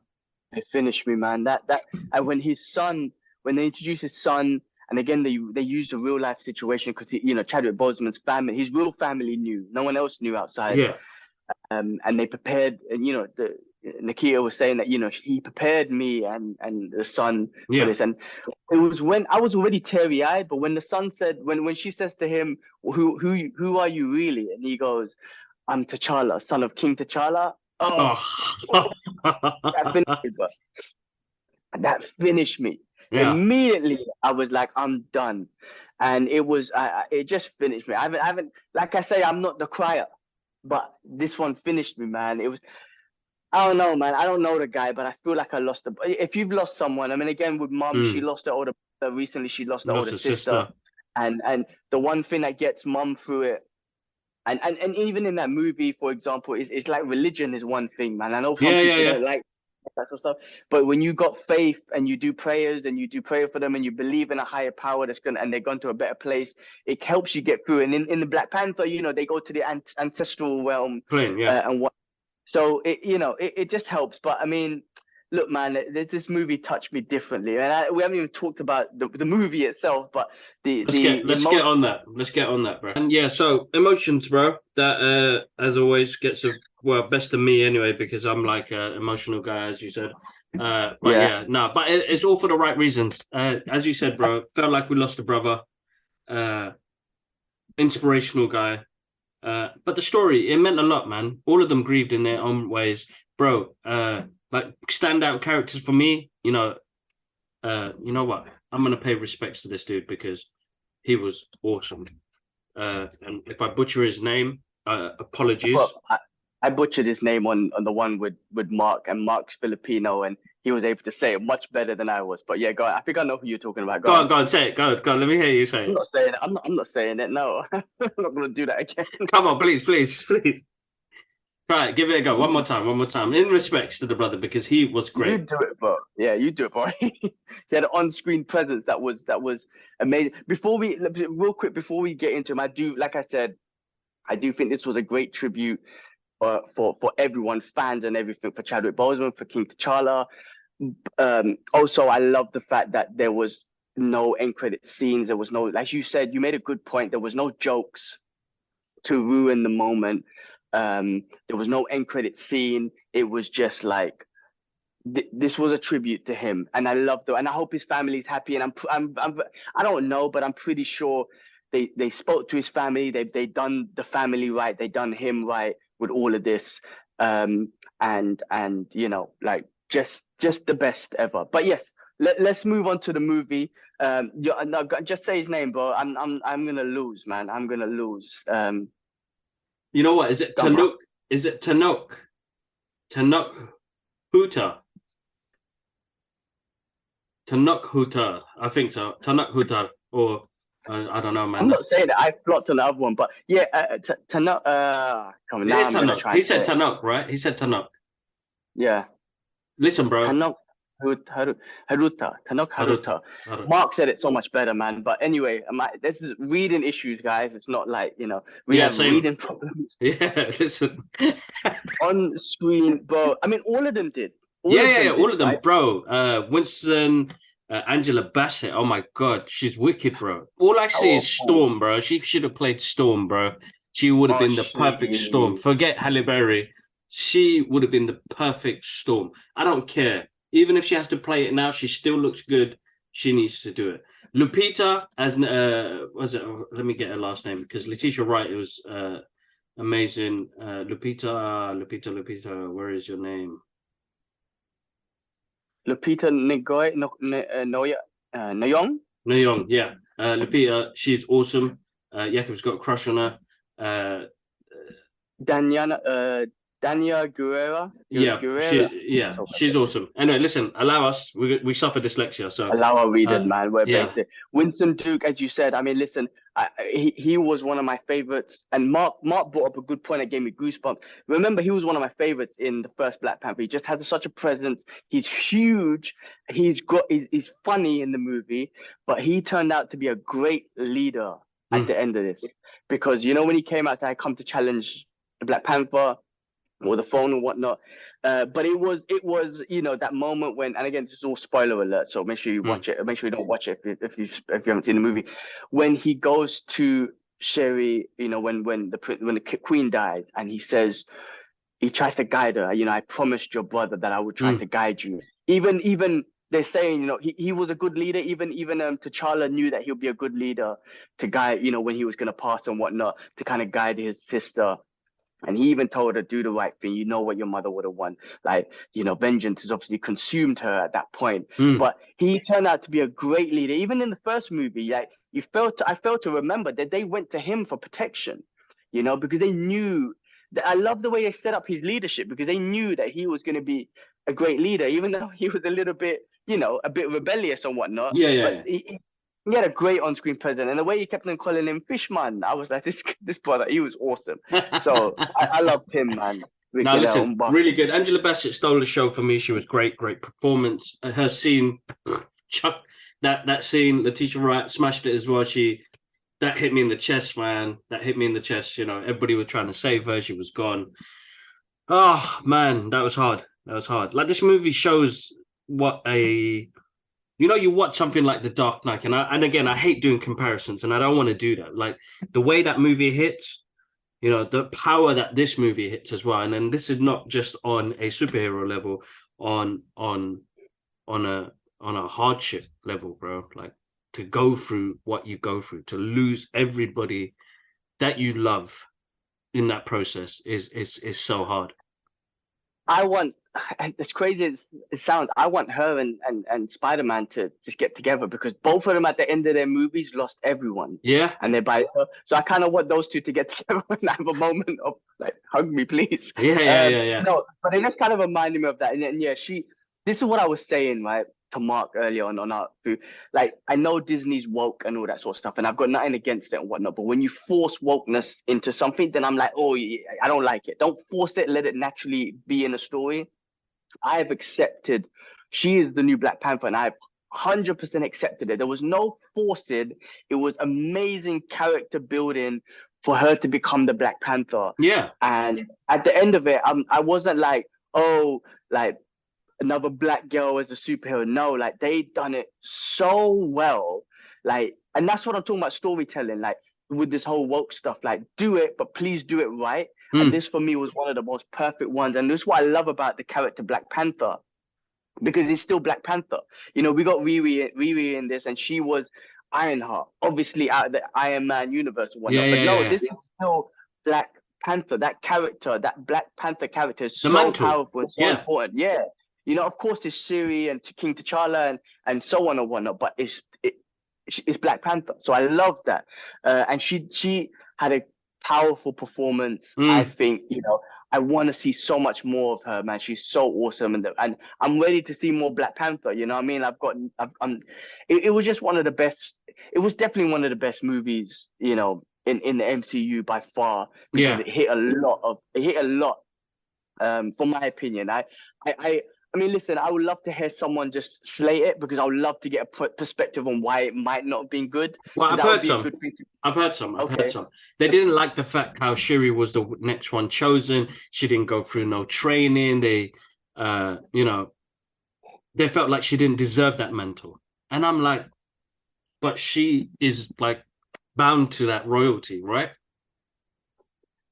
It finished me, man. That and when they introduced his son, and again they used a real life situation because you know Chadwick Boseman's family, his real family knew, no one else knew outside. yeah, And they prepared, and you know Nikita was saying that you know he prepared me and the son for this, and it was when I was already teary eyed, but when the son said when she says to him, who are you really, and he goes, I'm T'Challa, son of King T'Challa. Oh, oh, that finished me, bro. That finished me. yeah. Immediately, I was like, I'm done, and it just finished me. I haven't, like I say, I'm not the crier, but this one finished me, man. It was, I don't know, man. I don't know the guy, but I feel like I lost the. If you've lost someone, I mean, again with mum, she lost her older brother recently. She lost her Lost older a sister, sister. and the one thing that gets mum through it. And even in that movie, for example, it's like religion is one thing, man. I know some people don't like that sort of stuff, but when you got faith and you do prayers and you do prayer for them and you believe in a higher power that's gonna and they're going to a better place, it helps you get through. And in the Black Panther, you know, they go to the ancestral realm, Plain, yeah. and what. So it just helps. But I mean, look, man, this movie touched me differently, and we haven't even talked about the movie itself, but Let's get on that. Let's get on that, bro. And yeah, so emotions, bro. That as always gets best of me anyway because I'm like an emotional guy, as you said. But yeah, no, but it's all for the right reasons. As you said, bro, felt like we lost a brother. Inspirational guy. But the story, it meant a lot, man. All of them grieved in their own ways, bro. Like standout characters for me, you know what? I'm gonna pay respects to this dude because he was awesome. And if I butcher his name, apologies. Well, I butchered his name on the one with Mark, and Mark's Filipino, and he was able to say it much better than I was. But yeah, go on. I think I know who you're talking about. Go on, say it. Go on. Let me hear you say it. I'm not saying it. I'm not saying it. No, I'm not gonna do that again. Come on, please. Right, give it a go. One more time. In respects to the brother because he was great. You do it, bro. Yeah, you do it, bro. He had an on-screen presence that was amazing. Real quick, before we get into him, like I said, I do think this was a great tribute for everyone, fans and everything, for Chadwick Boseman, for King T'Challa. Also, I love the fact that there was no end credit scenes. There was no, like you said, you made a good point. There was no jokes to ruin the moment. There was no end credit scene. It was just like this was a tribute to him, and I love that. And I hope his family's happy. And I don't know, but I'm pretty sure they spoke to his family. They done the family right. They done him right with all of this. And you know, like just the best ever. But yes, let's move on to the movie. No, just say his name, bro. I'm gonna lose, man. I'm gonna lose. You know what? Is it Tanuk? Is it Tanuk? Tanuk Huta. Tanuk Huta. I think so. Tanuk Huta. Or I don't know, man. I'm not saying that. I flopped on the other one, but yeah, Tanuk. Come on, now I'm gonna try. He said Tanuk, right? He said Tanuk. Yeah. Listen, bro. Tanuk. Tanok Haruta. Haruta. Mark said it so much better, man. But anyway, this is reading issues, guys. It's not like, we Yeah, have same. reading problems Yeah, listen. on screen, bro. I mean, all of them did. Yeah, all of them, Right? bro. Winston, Angela Bassett. Oh my God, she's wicked, bro. All I see is Powerful. Storm, bro. She should have played Storm, bro. She would have Oh, been the perfect Storm. she. Forget Halle Berry. She would have been the perfect Storm. I don't care. Even if she has to play it now, she still looks good. She needs to do it. Lupita, as was it? Let me get her last name because Letitia Wright. It was amazing. Lupita. Where is your name? Lupita Nyong'o, Nyong. No Young, yeah. Lupita, she's awesome. Jakob's got a crush on her. Uh, Dania Guerrera. yeah, Guerrera. she's awesome. Anyway, listen, allow us. We suffer dyslexia, so Allow our reading, man. We're yeah, basic. Winston Duke, as you said. I mean, listen, he was one of my favorites, and Mark brought up a good point that gave me goosebumps. Remember, he was one of my favorites in the first Black Panther. He just has such a presence. He's huge. He's funny in the movie, but he turned out to be a great leader at the end of this, because when he came out, I come to challenge the Black Panther or the phone and whatnot. But it was that moment when, and again, this is all spoiler alert, so make sure you watch it. Make sure you don't watch it if you haven't seen the movie. When he goes to Sherry, when the queen dies, and he tries to guide her. I promised your brother that I would try to guide you. Even they're saying, he was a good leader. Even T'Challa knew that he'll be a good leader to guide, when he was going to pass and whatnot, to kind of guide his sister. And he even told her, do the right thing. You know what your mother would have won. Like, vengeance has obviously consumed her at that point. But he turned out to be a great leader. Even in the first movie, like I failed to remember that they went to him for protection, because they knew that. I love the way they set up his leadership, because they knew that he was going to be a great leader, even though he was a little bit, a bit rebellious and whatnot. yeah. He had a great on-screen presence, and the way he kept on calling him Fishman, I was like, this brother, he was awesome. So I loved him, man. Now listen, really good. Angela Bassett stole the show for me. She was great performance. Her scene, Chuck, that scene, Letitia Wright smashed it as well. That hit me in the chest, man. That hit me in the chest. Everybody was trying to save her. She was gone. Oh man, that was hard. Like, this movie shows what you watch something like The Dark Knight, and again, I hate doing comparisons, and I don't want to do that. Like, the way that movie hits, the power that this movie hits as well. And then this is not just on a superhero level, on a hardship level, bro. Like, to go through what you go through, to lose everybody that you love in that process is so hard. As crazy as it sounds, I want her and Spider-Man to just get together, because both of them at the end of their movies lost everyone. Yeah. And they're by her. So I kind of want those two to get together and have a moment of like, hug me, please. Yeah. No, but it just kind of reminded me of that. And then, this is what I was saying, right, to Mark earlier on our food. Like, I know Disney's woke and all that sort of stuff, and I've got nothing against it and whatnot. But when you force wokeness into something, then I'm like, oh, I don't like it. Don't force it. Let it naturally be in a story. I have accepted she is the new Black Panther, and I've 100% accepted it. There was no forcing. It was amazing character building for her to become the Black Panther. Yeah. And at the end of it, I wasn't like, oh, like another black girl as a superhero. No, like, they done it so well. Like, and that's what I'm talking about, storytelling. Like, with this whole woke stuff, like, do it, but please do it right. And this for me was one of the most perfect ones. And this is what I love about the character Black Panther, because it's still Black Panther. We got Riri in this, and she was Ironheart, obviously out of the Iron Man universe and whatnot. This is still Black Panther. That character, that Black Panther character, is so powerful and so important. Yeah. Of course, it's Shuri and King T'Challa and so on and whatnot, but it's Black Panther. So I love that. And she had a powerful performance. I think, I want to see so much more of her, man. She's so awesome. And I'm ready to see more Black Panther. You know what I mean? It was just one of the best. It was definitely one of the best movies, in the MCU by far, because it hit a lot, from my opinion. I mean, listen, I would love to hear someone just slate it because I would love to get a perspective on why it might not have been good. Well, Because I've that would heard be a some. good thing to. I've heard some. I've heard Okay. some. They didn't like the fact how Shuri was the next one chosen. She didn't go through no training. They, you know, they felt like she didn't deserve that mantle. And I'm like, but she is like bound to that royalty, right?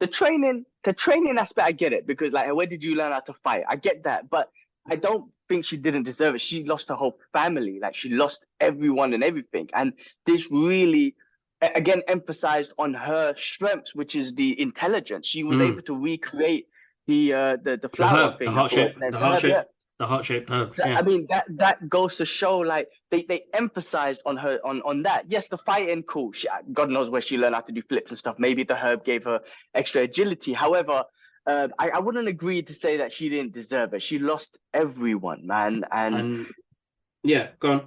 The training aspect, I get it because like, where did you learn how to fight? I get that, but I don't think she didn't deserve it. She lost her whole family, like she lost everyone and everything, and this really, again, emphasized on her strengths, which is the intelligence. She was able to recreate the The flower herb, the thing. I heart forgot shape, its name. the The heart herb, shape, yeah. the heart shaped herb. I Yeah. mean that goes to show like they emphasized on her on that. Yes, the fighting, cool. God knows where she learned how to do flips and stuff. Maybe the herb gave her extra agility. However, I wouldn't agree to say that she didn't deserve it. She lost everyone, man, and And yeah, go on.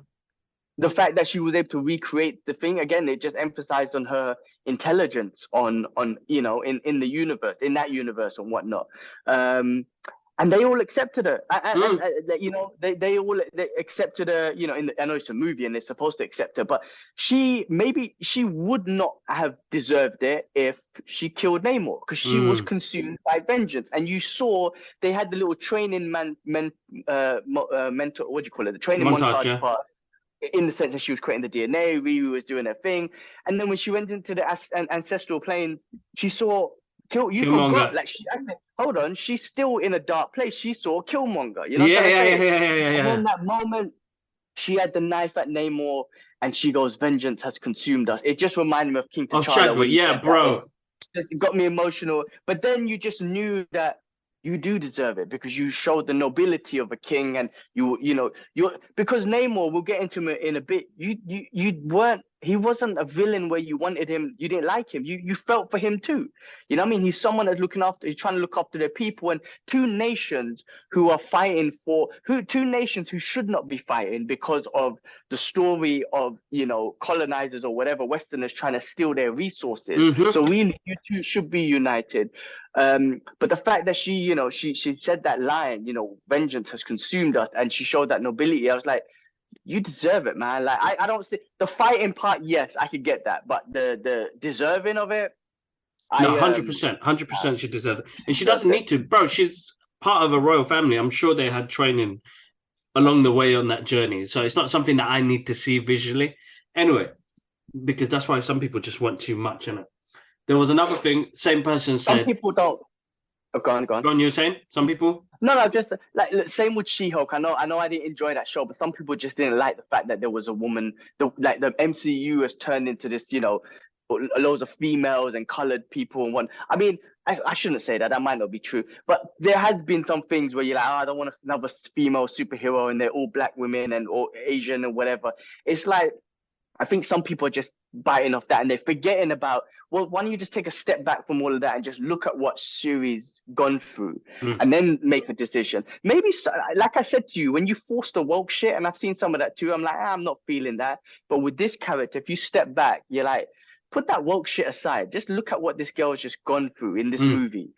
the fact that she was able to recreate the thing again, it just emphasized on her intelligence on in the universe, in that universe and whatnot. And they all accepted her, they all they accepted her. I know it's a movie and they're supposed to accept her, but maybe she would not have deserved it if she killed Namor, because she was consumed by vengeance. And you saw they had the little training mentor, what do you call it, the training Montage, montage yeah. part, in the sense that she was creating the DNA, Riri was doing her thing, and then when she went into the ancestral planes, she saw you forgot, Killmonger. like hold on, she's still in a dark place. She saw Killmonger. You know what Yeah, I'm trying to yeah, yeah, say? yeah, yeah, yeah, And yeah. then that moment, she had the knife at Namor, and she goes, "Vengeance has consumed us." It just reminded me of King Of T'Challa when Chadwick, he yeah, said that. bro. It got me emotional. But then you just knew that you do deserve it because you showed the nobility of a king, and you because Namor, we'll get into him in a bit. You weren't. He wasn't a villain where you wanted him. You didn't like him. You felt for him too. You know what I mean? He's someone that's looking after. He's trying to look after their people, and two nations who are fighting two nations who should not be fighting because of the story of colonizers or whatever Westerners trying to steal their resources. So really, you two should be united. But the fact that she said that line, vengeance has consumed us, and she showed that nobility, I was like, you deserve it, man. Like I don't see the fighting part. Yes, I could get that, but the deserving of it, No, I 100%, 100% she deserves it. she And she deserves doesn't it. need to, bro. She's part of a royal family. I'm sure they had training along the way on that journey. So it's not something that I need to see visually. Anyway, because that's why some people just want too much in it. There was another thing, same person Some said, people don't. Oh, go on, go on. Ron, you were saying? Some people? No, just like same with She-Hulk. I know I didn't enjoy that show, but some people just didn't like the fact that there was a woman. The MCU has turned into this, loads of females and colored people and one. I mean, I shouldn't say that. That might not be true, but there has been some things where you're like, oh, I don't want another female superhero, and they're all black women and or Asian and whatever. It's like, I think some people are just biting off that and they're forgetting about, well, why don't you just take a step back from all of that and just look at what Shuri's gone through and then make a decision. Maybe, like I said to you, when you force the woke shit, and I've seen some of that too, I'm like, I'm not feeling that. But with this character, if you step back, you're like, put that woke shit aside. Just look at what this girl has just gone through in this movie.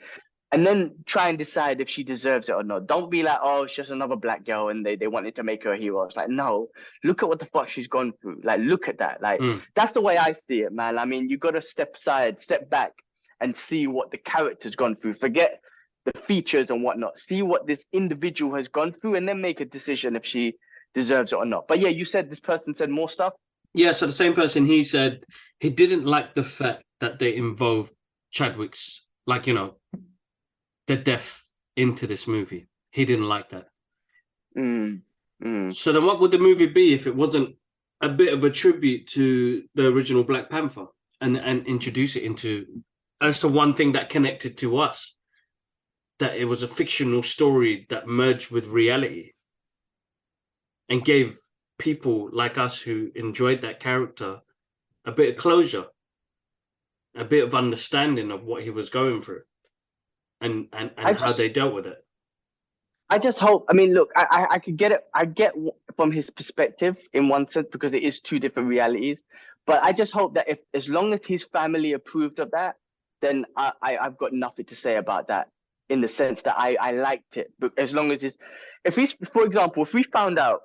And then try and decide if she deserves it or not. Don't be like, oh, it's just another black girl and they wanted to make her a hero. It's like, no, look at what the fuck she's gone through. Like, look at that. Like, that's the way I see it, man. I mean, you got to step aside, step back and see what the character's gone through. Forget the features and whatnot. See what this individual has gone through and then make a decision if she deserves it or not. But yeah, you said this person said more stuff. Yeah, so the same person, he said he didn't like the fact that they involved Chadwick's, like, the death into this movie. He didn't like that. So then what would the movie be if it wasn't a bit of a tribute to the original Black Panther and introduce it into, that's the one thing that connected to us, that it was a fictional story that merged with reality and gave people like us who enjoyed that character a bit of closure, a bit of understanding of what he was going through and how they dealt with it. I just hope. I mean, look, I could get it. I get from his perspective in one sense because it is two different realities. But I just hope that if, as long as his family approved of that, then I've got nothing to say about that. in the sense that I liked it, but as long as if he's, for example, if we found out,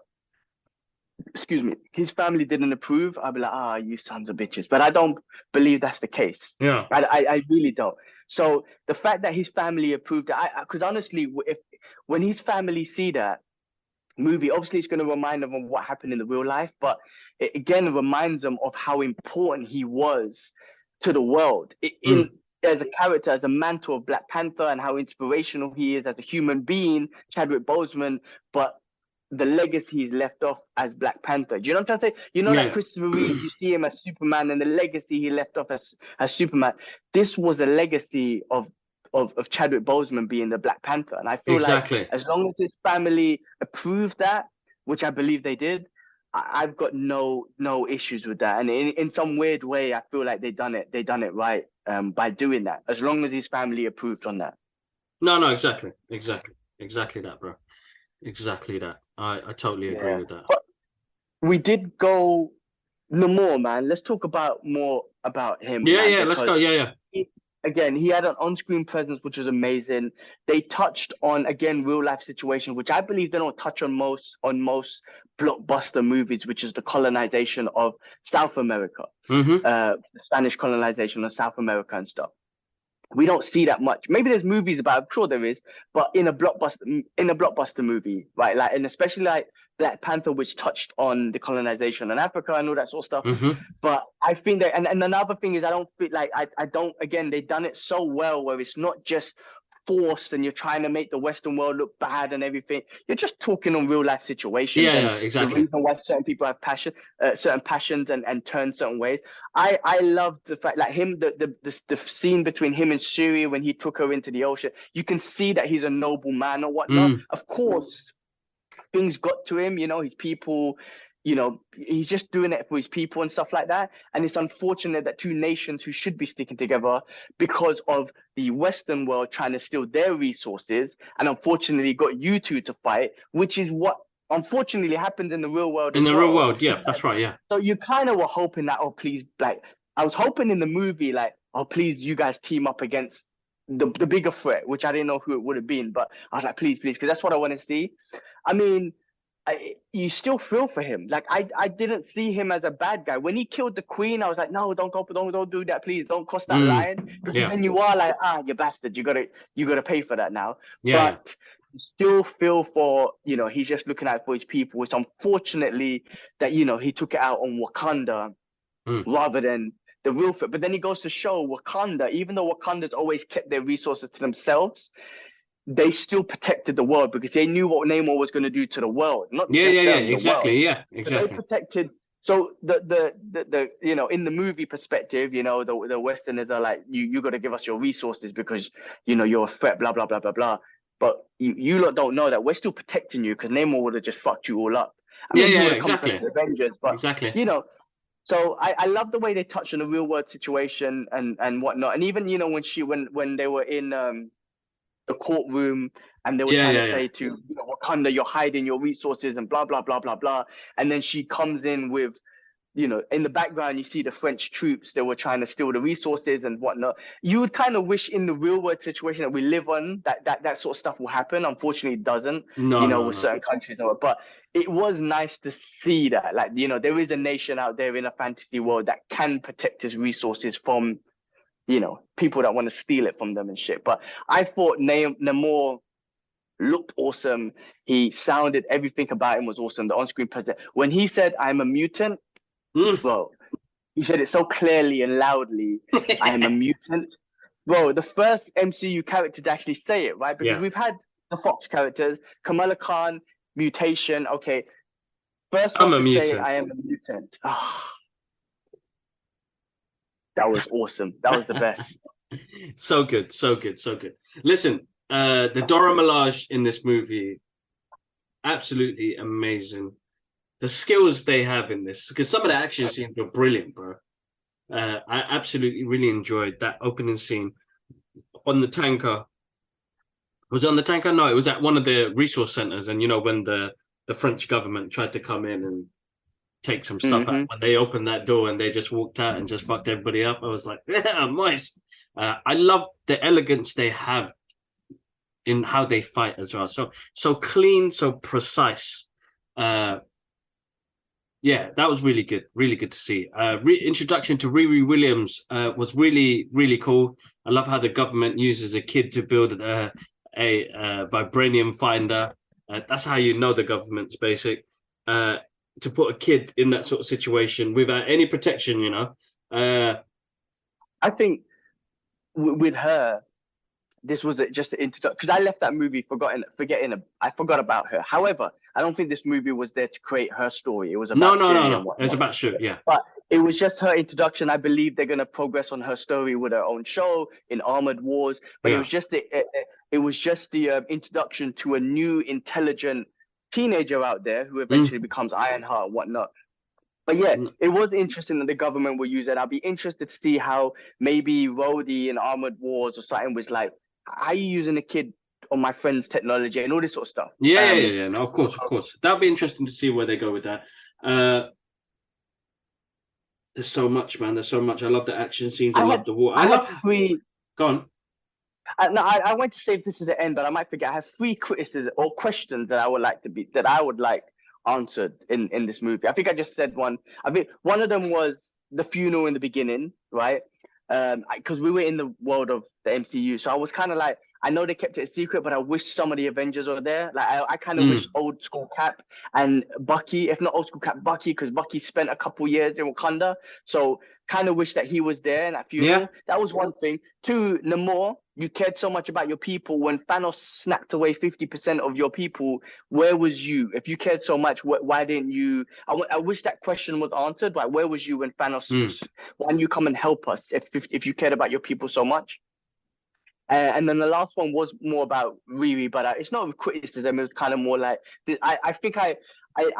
excuse me, his family didn't approve, I'd be like, ah, you sons of bitches. But I don't believe that's the case. Yeah. I really don't. So the fact that his family approved it, because honestly, if when his family see that movie, obviously it's going to remind them of what happened in the real life, but it again reminds them of how important he was to the world in as a character, as a mantle of Black Panther, and how inspirational he is as a human being, Chadwick Boseman, but the legacy he's left off as Black Panther. Do you know what I'm trying to say? You know, like Christopher Reeve, you see him as Superman, and the legacy he left off as Superman. This was a legacy of Chadwick Boseman being the Black Panther. And I feel like as long as his family approved that, which I believe they did, I've got no issues with that. And in some weird way, I feel like they done it right by doing that, as long as his family approved on that. No, exactly that, bro. Exactly that. I totally agree with that. But we did go Namor, man. Let's talk about more about him. Yeah, let's go. Yeah. Again, he had an on-screen presence, which was amazing. They touched on, again, real-life situations, which I believe they don't touch on most blockbuster movies, which is the colonization of South America, the Spanish colonization of South America and stuff. We don't see that much. Maybe there's movies about it, I'm sure there is, but in a blockbuster movie, right? Like, and especially like Black Panther, which touched on the colonization in Africa and all that sort of stuff. But I think that, and another thing is, I don't feel like I don't. Again, they've done it so well where it's not just forced and you're trying to make the Western world look bad and everything. You're just talking on real life situations. Yeah, exactly. The reason why certain people have certain passions and turn certain ways. I love the fact, like him, the scene between him and Shuri when he took her into the ocean. You can see that he's a noble man or whatnot. Of course, things got to him. You know, his people. You know, he's just doing it for his people and stuff like that. And it's unfortunate that two nations who should be sticking together, because of the Western world trying to steal their resources, and unfortunately got you two to fight, which is what unfortunately happens in the real world. In the real world, yeah, that's right, yeah. So you kind of were hoping that, oh, please, like, I was hoping in the movie, like, oh, please, you guys team up against the bigger threat, which I didn't know who it would have been. But I was like, please, because that's what I want to see. I mean, you still feel for him. Like I didn't see him as a bad guy. When he killed the queen, I was like, no, don't do that, please. Don't cross that line. Because then you are like, you bastard, you gotta pay for that now. But you still feel for, you know, he's just looking out for his people. It's unfortunately that, you know, he took it out on Wakanda rather than the real threat. But then he goes to show Wakanda, even though Wakanda's always kept their resources to themselves, they still protected the world because they knew what Namor was going to do to the world. Not just them, exactly. So they protected. So the you know, in the movie perspective, you know, the Westerners are like, you got to give us your resources because, you know, you're a threat, blah blah blah blah blah. But you lot don't know that we're still protecting you because Namor would have just fucked you all up. I mean, exactly. The Avengers, but you know. So I love the way they touch on the real world situation and whatnot. And even, you know, when they were in the courtroom and they were trying to say to, you know, Wakanda, you're hiding your resources and blah blah blah blah blah, and then she comes in with, you know, in the background you see the French troops, they were trying to steal the resources and whatnot. You would kind of wish in the real world situation that we live on that sort of stuff will happen. Unfortunately it doesn't, with certain countries. But it was nice to see that, like, you know, there is a nation out there in a fantasy world that can protect its resources from, you know, people that want to steal it from them and shit. But I thought Namor looked awesome. He sounded, everything about him was awesome. The on-screen presence. When he said, I'm a mutant, bro, he said it so clearly and loudly, I am a mutant. Bro, the first MCU character to actually say it, right? Because we've had the Fox characters, Kamala Khan, mutation. Okay, first one to say, I am a mutant. That was awesome. That was the best. So good. Listen, the Dora Milaje in this movie, absolutely amazing. The skills they have in this, because some of the action scenes were brilliant, bro. I absolutely really enjoyed that opening scene on the tanker. Was it on the tanker? No, it was at one of the resource centers. And, you know, when the French government tried to come in and take some stuff out, when they opened that door and they just walked out and just fucked everybody up, I was like, yeah, nice. I love the elegance they have in how they fight as well. So clean, so precise. Yeah, that was really good to see. Introduction to Riri Williams was really cool. I love how the government uses a kid to build a vibranium finder. That's how you know the government's basic. To put a kid in that sort of situation without any protection, you know. I think with her, this was just an introduction because I left that movie I forgot about her. However, I don't think this movie was there to create her story. It was about Siri and No. It's whatnot. about shit, yeah. But it was just her introduction. I believe they're gonna progress on her story with her own show in Armored Wars. But Yeah. it was just the introduction to a new intelligent teenager out there who eventually becomes Ironheart and whatnot. But yeah, it was interesting that the government will use it. I'll be interested to see how maybe Rhodey in Armored Wars or something was like, how are you using a kid on my friend's technology and all this sort of stuff. Yeah. No, of course. That'll be interesting to see where they go with that. There's so much, man. There's so much. I love the action scenes. I love the war. I love three. Go on. No, I went to save this at the end, but I might forget. I have three criticisms or questions that I would like answered in this movie. I think I just said one. I think one of them was the funeral in the beginning, right? Because we were in the world of the MCU, so I was kind of like, I know they kept it a secret, but I wish some of the Avengers were there. Like I kind of wish old school Cap and Bucky, if not old school Cap, Bucky, because Bucky spent a couple years in Wakanda, so kind of wish that he was there in that funeral. Yeah. That was one thing. Two, Namor, you cared so much about your people when Thanos snapped away 50% of your people. Where was you? If you cared so much, why didn't you? I wish that question was answered. Like, where was you when Thanos? Why didn't you come and help us? If you cared about your people so much. And then the last one was more about Riri, but it's not criticism. It was kind of more like I think I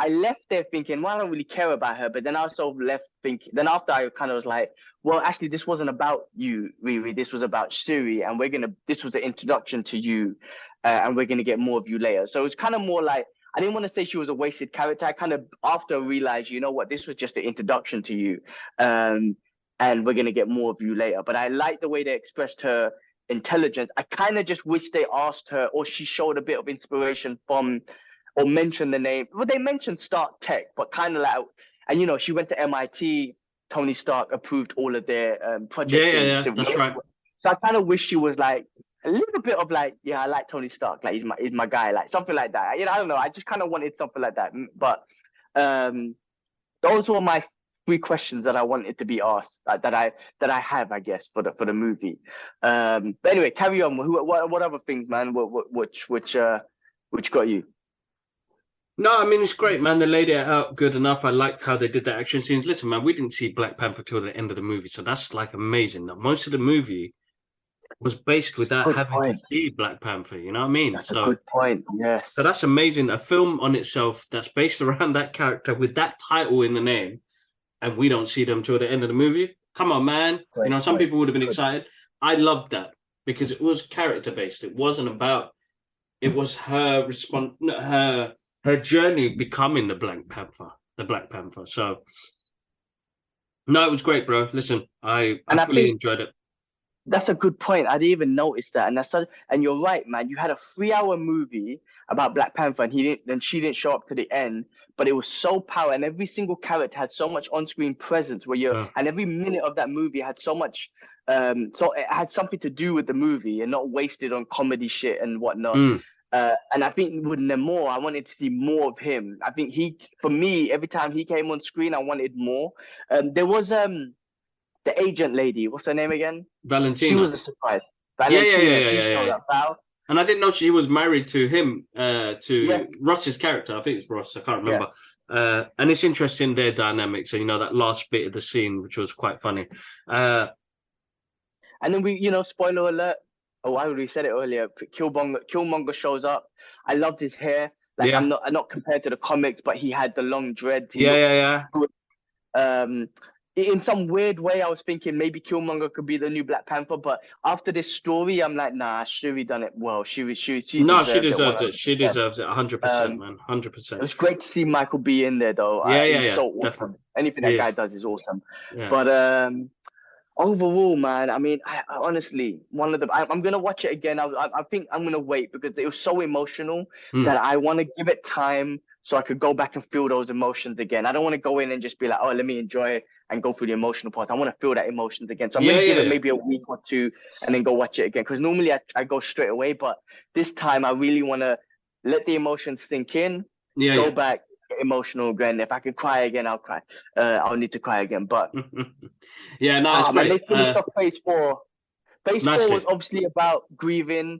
left there thinking, well, I don't really care about her. But then I also left thinking. Then after I kind of was like, well, actually, this wasn't about you, Riri. This was about Shuri, and this was the introduction to you, and we're gonna get more of you later. So it's kind of more like, I didn't want to say she was a wasted character. I kind of after realized, you know what, this was just the introduction to you, and we're gonna get more of you later. But I like the way they expressed her intelligence. I kind of just wish they asked her, or she showed a bit of inspiration from, or mentioned the name. Well, they mentioned Stark Tech, but kind of like, and you know, she went to MIT. Tony Stark approved all of their projects. Yeah, that's right. So I kind of wish she was like a little bit of like, yeah, I like Tony Stark, like he's my guy, like something like that. You know, I don't know. I just kind of wanted something like that. But those were my three questions that I wanted to be asked, that I have, I guess, for the movie. But anyway, carry on. What other things, man? Which got you? No, I mean, it's great, man. They laid it out good enough. I liked how they did the action scenes. Listen, man, we didn't see Black Panther till the end of the movie, so that's like amazing. That most of the movie was based without having to see Black Panther. You know what I mean? That's a good point. Yes. So that's amazing. A film on itself that's based around that character with that title in the name, and we don't see them till the end of the movie. Come on, man. Great you know, some people would have been excited. I loved that because it was character based. It wasn't about. It was her her journey becoming the Black Panther. So, no, it was great, bro. Listen, I fully enjoyed it. That's a good point. I didn't even notice that, and you're right, man. You had a 3-hour movie about Black Panther, and she didn't show up to the end, but it was so powerful, and every single character had so much on-screen presence. And every minute of that movie had so much. So it had something to do with the movie and not wasted on comedy shit and whatnot. And I think with Namor, I wanted to see more of him. I think for me, every time he came on screen, I wanted more. There was the agent lady. What's her name again? Valentina. She was a surprise. Valentina. She showed up. And I didn't know she was married to him, Ross's character. I think it's Ross. I can't remember. Yeah. And it's interesting their dynamics. And, you know, that last bit of the scene, which was quite funny. And then spoiler alert. Oh, I already said it earlier. Killmonger shows up. I loved his hair. Like I'm not compared to the comics, but he had the long dreads. In some weird way, I was thinking maybe Killmonger could be the new Black Panther. But after this story, I'm like, nah, Shuri done it well. She deserves it. She deserves it 100%, man. 100%. It was great to see Michael B in there, though. He's so awesome. Definitely. Anything that guy does is awesome. Yeah. But Overall, man, I mean, I honestly, I'm gonna watch it again. I think I'm gonna wait because it was so emotional Mm. that I want to give it time so I could go back and feel those emotions again. I don't want to go in and just be like, oh, let me enjoy it and go through the emotional part. I want to feel that emotions again. So I'm Yeah, gonna give yeah, it yeah. maybe a week or two and then go watch it again. Because normally I go straight away, but this time I really want to let the emotions sink in, Yeah, go yeah. back, get emotional again. If I can cry again, I'll cry. I'll need to cry again, but. Yeah, no, it's Ah, man, great. they finished off phase four. Phase four was Nicely. obviously about grieving,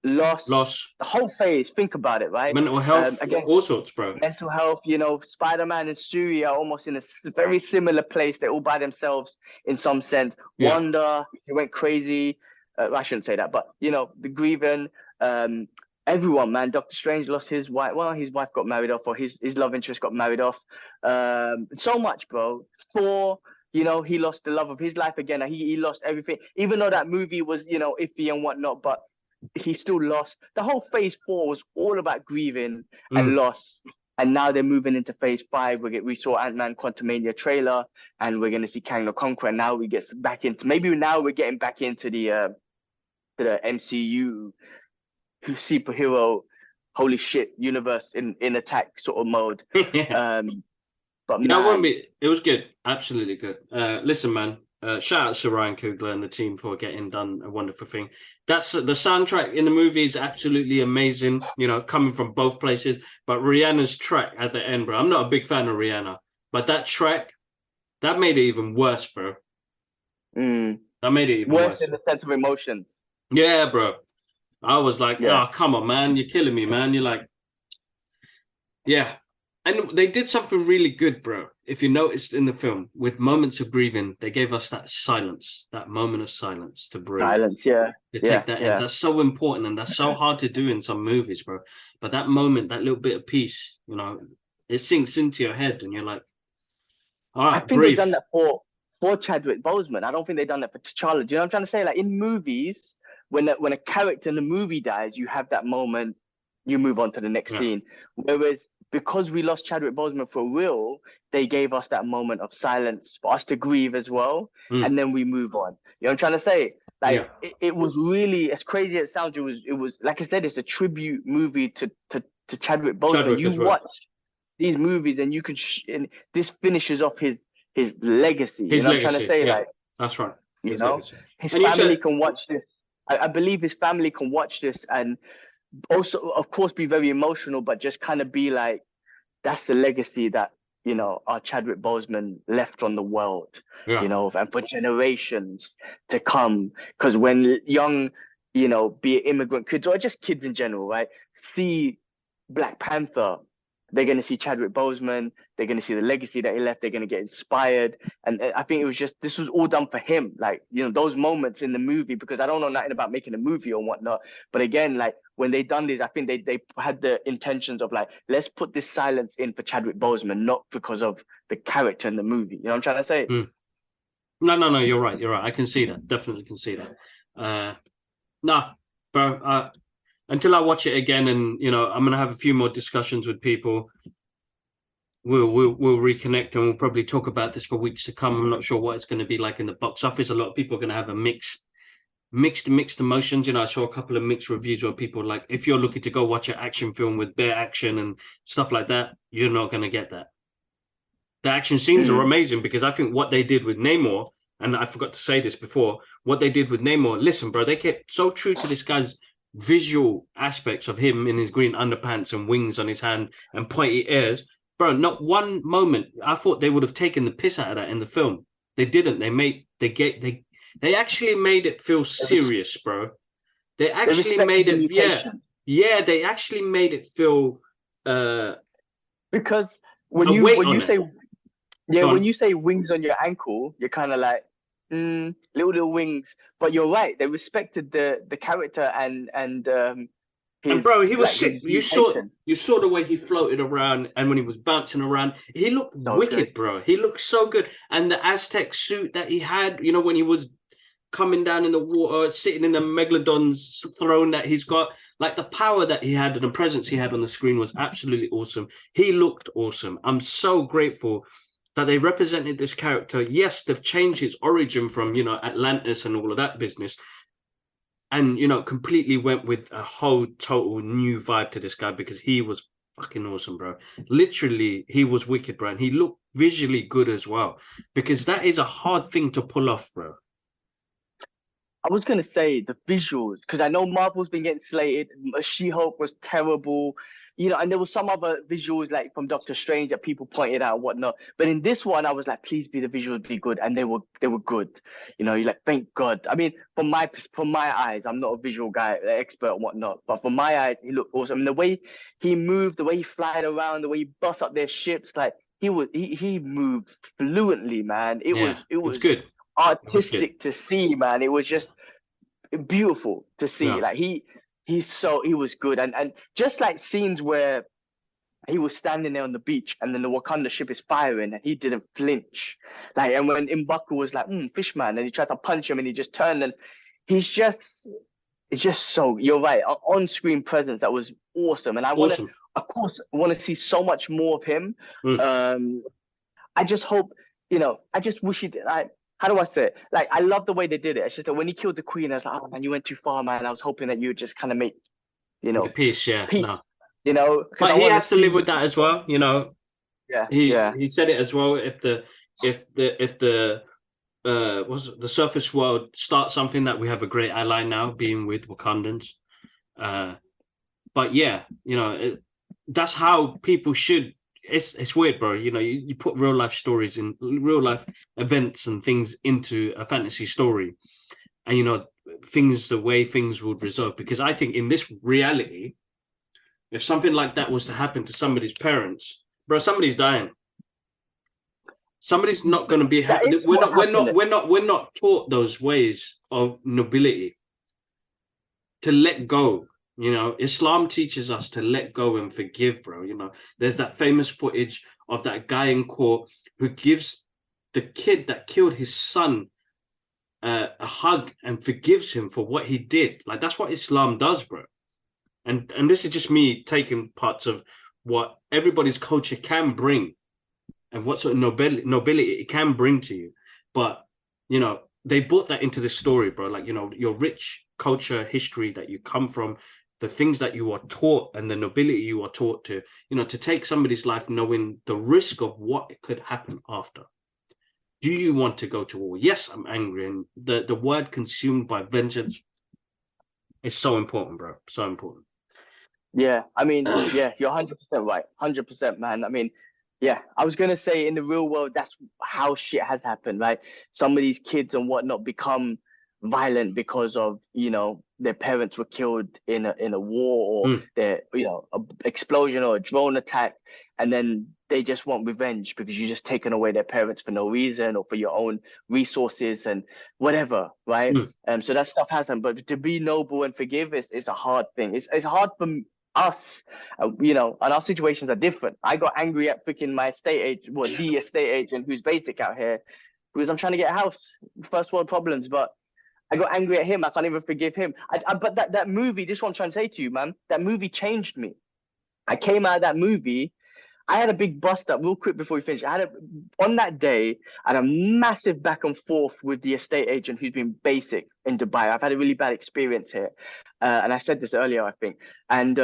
loss, Loss, the whole phase. Think about it, right? mental health, Again, all sorts, bro. mental health. You know, Spider-Man and Suri are almost in a very similar place. They're all by themselves in some sense. Yeah. Wanda, he went crazy. I shouldn't say that, but you know, the grieving. Um, everyone, man. Doctor Strange lost his wife. Well, his wife got married off, or his love interest got married off. So much, bro. Thor. You know, he lost the love of his life again. He lost everything, even though that movie was, you know, iffy and whatnot, but he still lost. The whole phase four was all about grieving and Mm. loss. And now they're moving into phase five. We saw Ant-Man Quantumania trailer and we're going to see Kang the Conqueror. And now we get back into, maybe now we're getting back into the MCU superhero, holy shit, universe in attack sort of mode. Yeah. But Yeah, it won't man, be. It was good. Absolutely good. Listen, man. Shout out to Ryan Coogler and the team for getting done a wonderful thing. That's the soundtrack in the movie is absolutely amazing. You know, coming from both places. But Rihanna's track at the end, bro. I'm not a big fan of Rihanna, but that track that made it even worse, bro. That made it even worse worse. in the sense of emotions. Yeah, bro. I was like, Yeah. oh, come on, man. You're killing me, man. You're like, yeah. And they did something really good, bro. If you noticed in the film, with moments of breathing, they gave us that silence, that moment of silence to breathe, Silence, yeah, to yeah, take that in. yeah. That's so important and that's so hard to do in some movies, bro. But that moment, that little bit of peace, you know, it sinks into your head and you're like, all I right, think they've breathe. done that for Chadwick Boseman. I don't think they've done that for T'Challa. Do you know what I'm trying to say? Like in movies, when a character in the movie dies, you have that moment, you move on to the next Yeah. scene. Whereas because we lost Chadwick Boseman for real, they gave us that moment of silence for us to grieve as well, Mm. and then we move on. You know what I'm trying to say? Like Yeah. it was really as crazy as it sounds. It was like I said, it's a tribute movie to Chadwick Boseman. Chadwick You as well. watch these movies and you can and this finishes off his legacy. You His know what I'm trying to legacy. say? Yeah, Like, that's right. you His know, legacy. his And you family said, can watch this. I believe his family can watch this and also, of course, be very emotional, but just kind of be like, that's the legacy that, you know, our Chadwick Boseman left on the world, yeah, you know, and for generations to come. Because when young, you know, be it immigrant kids or just kids in general, right, see Black Panther, they're going to see Chadwick Boseman, they're going to see the legacy that he left, they're going to get inspired. And I think it was just, this was all done for him. Like, you know, those moments in the movie, because I don't know nothing about making a movie or whatnot. But again, like when they done this, I think they had the intentions of like, let's put this silence in for Chadwick Boseman, not because of the character in the movie. You know what I'm trying to say? mm. No, you're right. You're right. I can see that. Definitely can see that. Nah, bro. Until I watch it again, and you know, I'm gonna have a few more discussions with people. We'll reconnect, and we'll probably talk about this for weeks to come. I'm not sure what it's going to be like in the box office. A lot of people are going to have a mixed emotions. You know, I saw a couple of mixed reviews where people like, if you're looking to go watch an action film with bare action and stuff like that, you're not going to get that. The action scenes are Mm. amazing because I think what they did with Namor, and I forgot to say this before, what they did with Namor, listen, bro, they kept so true to this guy's visual aspects of him in his green underpants and wings on his hand and pointy ears. Bro, not one moment. I thought they would have taken the piss out of that in the film. They didn't. They actually made it feel serious, bro. They They actually respected made the it, yeah. mutation Yeah, they actually made it feel because when a you weight when on you it. say yeah, Go when on. you say wings on your ankle, you're kind of like, little wings. But you're right. They respected the character and And his bro, he was like sick. his mutation. You saw the way he floated around, and when he was bouncing around, he looked So good. wicked, bro. He looked so good. And the Aztec suit that he had, you know, when he was coming down in the water, sitting in the megalodon's throne that he's got, like the power that he had and the presence he had on the screen was absolutely awesome. He looked awesome. I'm so grateful that they represented this character. Yes, they've changed his origin from, you know, Atlantis and all of that business, and, you know, completely went with a whole total new vibe to this guy because he was fucking awesome, bro. Literally, he was wicked, bro. And he looked visually good as well, because that is a hard thing to pull off, bro. I was gonna say the visuals because I know Marvel's been getting slated. She-Hulk was terrible, you know, and there was some other visuals like from Doctor Strange that people pointed out and whatnot. But in this one, I was like, please be the visuals be good, and they were good. You know, you're like, thank God. I mean, from my eyes, I'm not a visual guy, expert and whatnot, but from my eyes, he looked awesome. And the way he moved, the way he flied around, the way he bust up their ships, like he moved fluently, man. It Yeah, was it it was was good. It was good. artistic to see, man. It was just beautiful to see. Yeah, Like he was good, and just like scenes where he was standing there on the beach and then the Wakanda ship is firing and he didn't flinch. Like, and when M'Baku was like, Fishman, and he tried to punch him and he just turned, and he's just it's just so, you're right, on-screen presence that was awesome. And I want to, awesome. of course, want to see so much more of him. Mm. um I just hope, I just wish he did. How do I say it? Like, I love the way they did it. It's just that when he killed the queen, I was like, oh man, you went too far, man. I was hoping that you would just kind of make, you The know, piece, yeah, peace, no. because But I he want to has to live see. with that as well, you know. Yeah, He yeah, he said it as well. If the was the surface world starts something, that we have a great ally now, being with Wakandans. Uh, but yeah, you know, that's how people should. It's weird, bro. You know, you put real life stories in real life events and things into a fantasy story, and you know things the way things would resolve. Because I think in this reality, if something like that was to happen to somebody's parents, bro, somebody's dying. Somebody's not going to be. that is We're what's not. We're not. happening. We're not taught those ways of nobility, to let go. You know, Islam teaches us to let go and forgive, bro. You know, there's that famous footage of that guy in court who gives the kid that killed his son a hug and forgives him for what he did. Like, that's what Islam does, bro. And this is just me taking parts of what everybody's culture can bring and what sort of nobility it can bring to you. But, you know, they brought that into this story, bro. Like, you know, your rich culture, history that you come from, the things that you are taught and the nobility you are taught to, you know, to take somebody's life knowing the risk of what could happen after. Do you want to go to war? Yes, I'm angry. And the word consumed by vengeance is so important, bro. So important. Yeah, I mean, yeah, you're 100% right. 100%, man. I mean, yeah, I was gonna say in the real world, that's how shit has happened, right? Some of these kids and whatnot become violent because of, their parents were killed in a war, or Mm, their, a explosion or a drone attack, and then they just want revenge because you just taken away their parents for no reason or for your own resources and whatever, right? mm. So that stuff hasn't. But to be noble and forgive is a hard thing. It's hard for us, and our situations are different. I got angry at freaking my estate agent, well, the estate agent who's basic out here, because I'm trying to get a house, first world problems. But I got angry at him. I can't even forgive him. But that movie, this is what I'm trying to say to you, man. That movie changed me. I came out of that movie. I had a big bust up real quick before we finish. On that day, I had a massive back and forth with the estate agent who's been basic in Dubai. I've had a really bad experience here. And I said this earlier, I think. And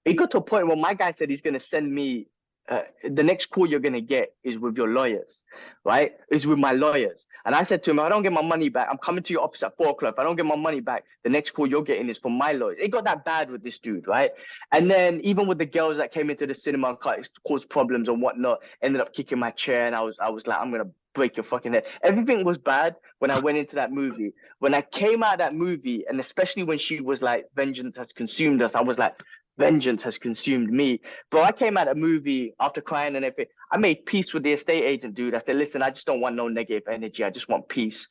it got to a point where my guy said he's going to send me, the next call you're going to get is with your lawyers, right? Is with my lawyers. And I said to him, I don't get my money back. I'm coming to your office at 4 o'clock. If I don't get my money back, the next call you're getting is from my lawyers. It got that bad with this dude, right? And then even with the girls that came into the cinema and caused problems and whatnot, ended up kicking my chair. And I was like, I'm going to break your fucking head. Everything was bad when I went into that movie. When I came out of that movie, and especially when she was like, vengeance has consumed us, I was like, vengeance has consumed me. Bro, I came out of a movie after crying and everything. I made peace with the estate agent, dude. I said, listen, I just don't want no negative energy. I just want peace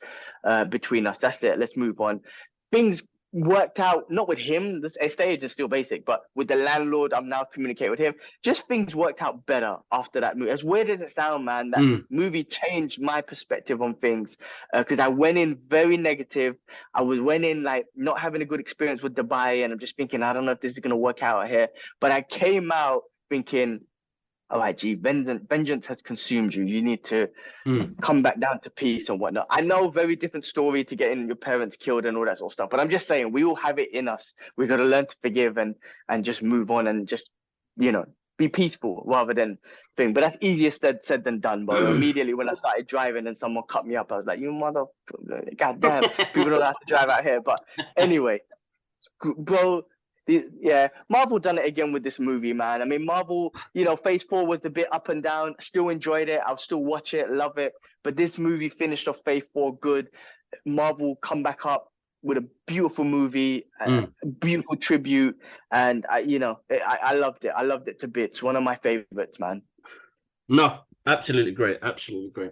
between us. That's it. Let's move on. Things worked out, not with him. The estate agent is still basic, but with the landlord, I'm now communicating with him. Just things worked out better after that movie. As weird as it sounds, man, that Mm. movie changed my perspective on things, because I went in very negative. Went in like not having a good experience with Dubai, and I'm just thinking, I don't know if this is gonna work out here. But I came out thinking, all right, G, vengeance has consumed you. You need to Mm. come back down to peace and whatnot. I know, very different story to getting your parents killed and all that sort of stuff. But I'm just saying, we all have it in us. We got to learn to forgive and just move on and just, you know, be peaceful rather than thing. But that's easier said than done, bro. Immediately when I started driving and someone cut me up, I was like, you mother, goddamn, people don't have to drive out here. But anyway, bro. Yeah, Marvel done it again with this movie, man. I mean, Marvel, you know, Phase 4 was a bit up and down. Still enjoyed it. I'll still watch it, love it. But this movie finished off Phase 4 good. Marvel come back up with a beautiful movie, a beautiful tribute, and I loved it. I loved it to bits. One of my favorites, man. No, absolutely great. Absolutely great.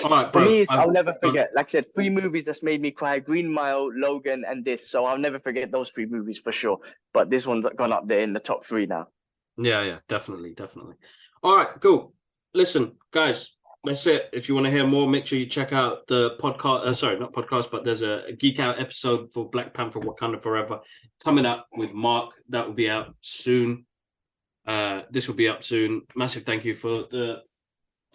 All right, For bro. me, I'll never forget. Like I said, 3 movies that's made me cry: Green Mile, Logan, and this. So I'll never forget those 3 movies for sure. But this one's gone up there in the top 3 now. Yeah, definitely. All right, cool. Listen, guys, that's it. If you want to hear more, make sure you check out the podcast. Sorry, not podcast, but there's a Geek Out episode for Black Panther: Wakanda Forever coming up with Mark. That will be out soon. This will be up soon. Massive thank you for the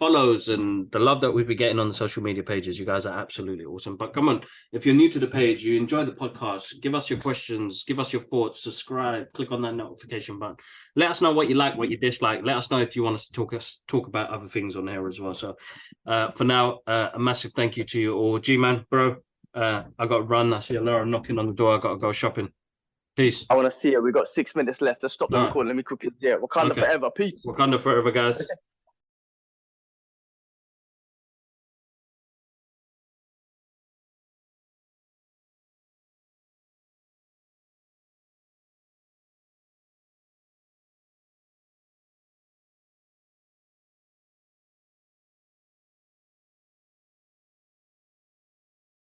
follows and the love that we've been getting on the social media pages. You guys are absolutely awesome. But come on, if you're new to the page, you enjoy the podcast, give us your questions, give us your thoughts, subscribe, click on that notification button. Let us know what you like, what you dislike. Let us know if you want us to talk about other things on there as well. So for now, a massive thank you to you all. G-Man, bro, I got to run. I see Laura knocking on the door. I got to go shopping. Peace. I want to see it. We got 6 minutes left. Let's stop the recording. Let me quickly see it. Wakanda forever. Peace. Wakanda forever, guys.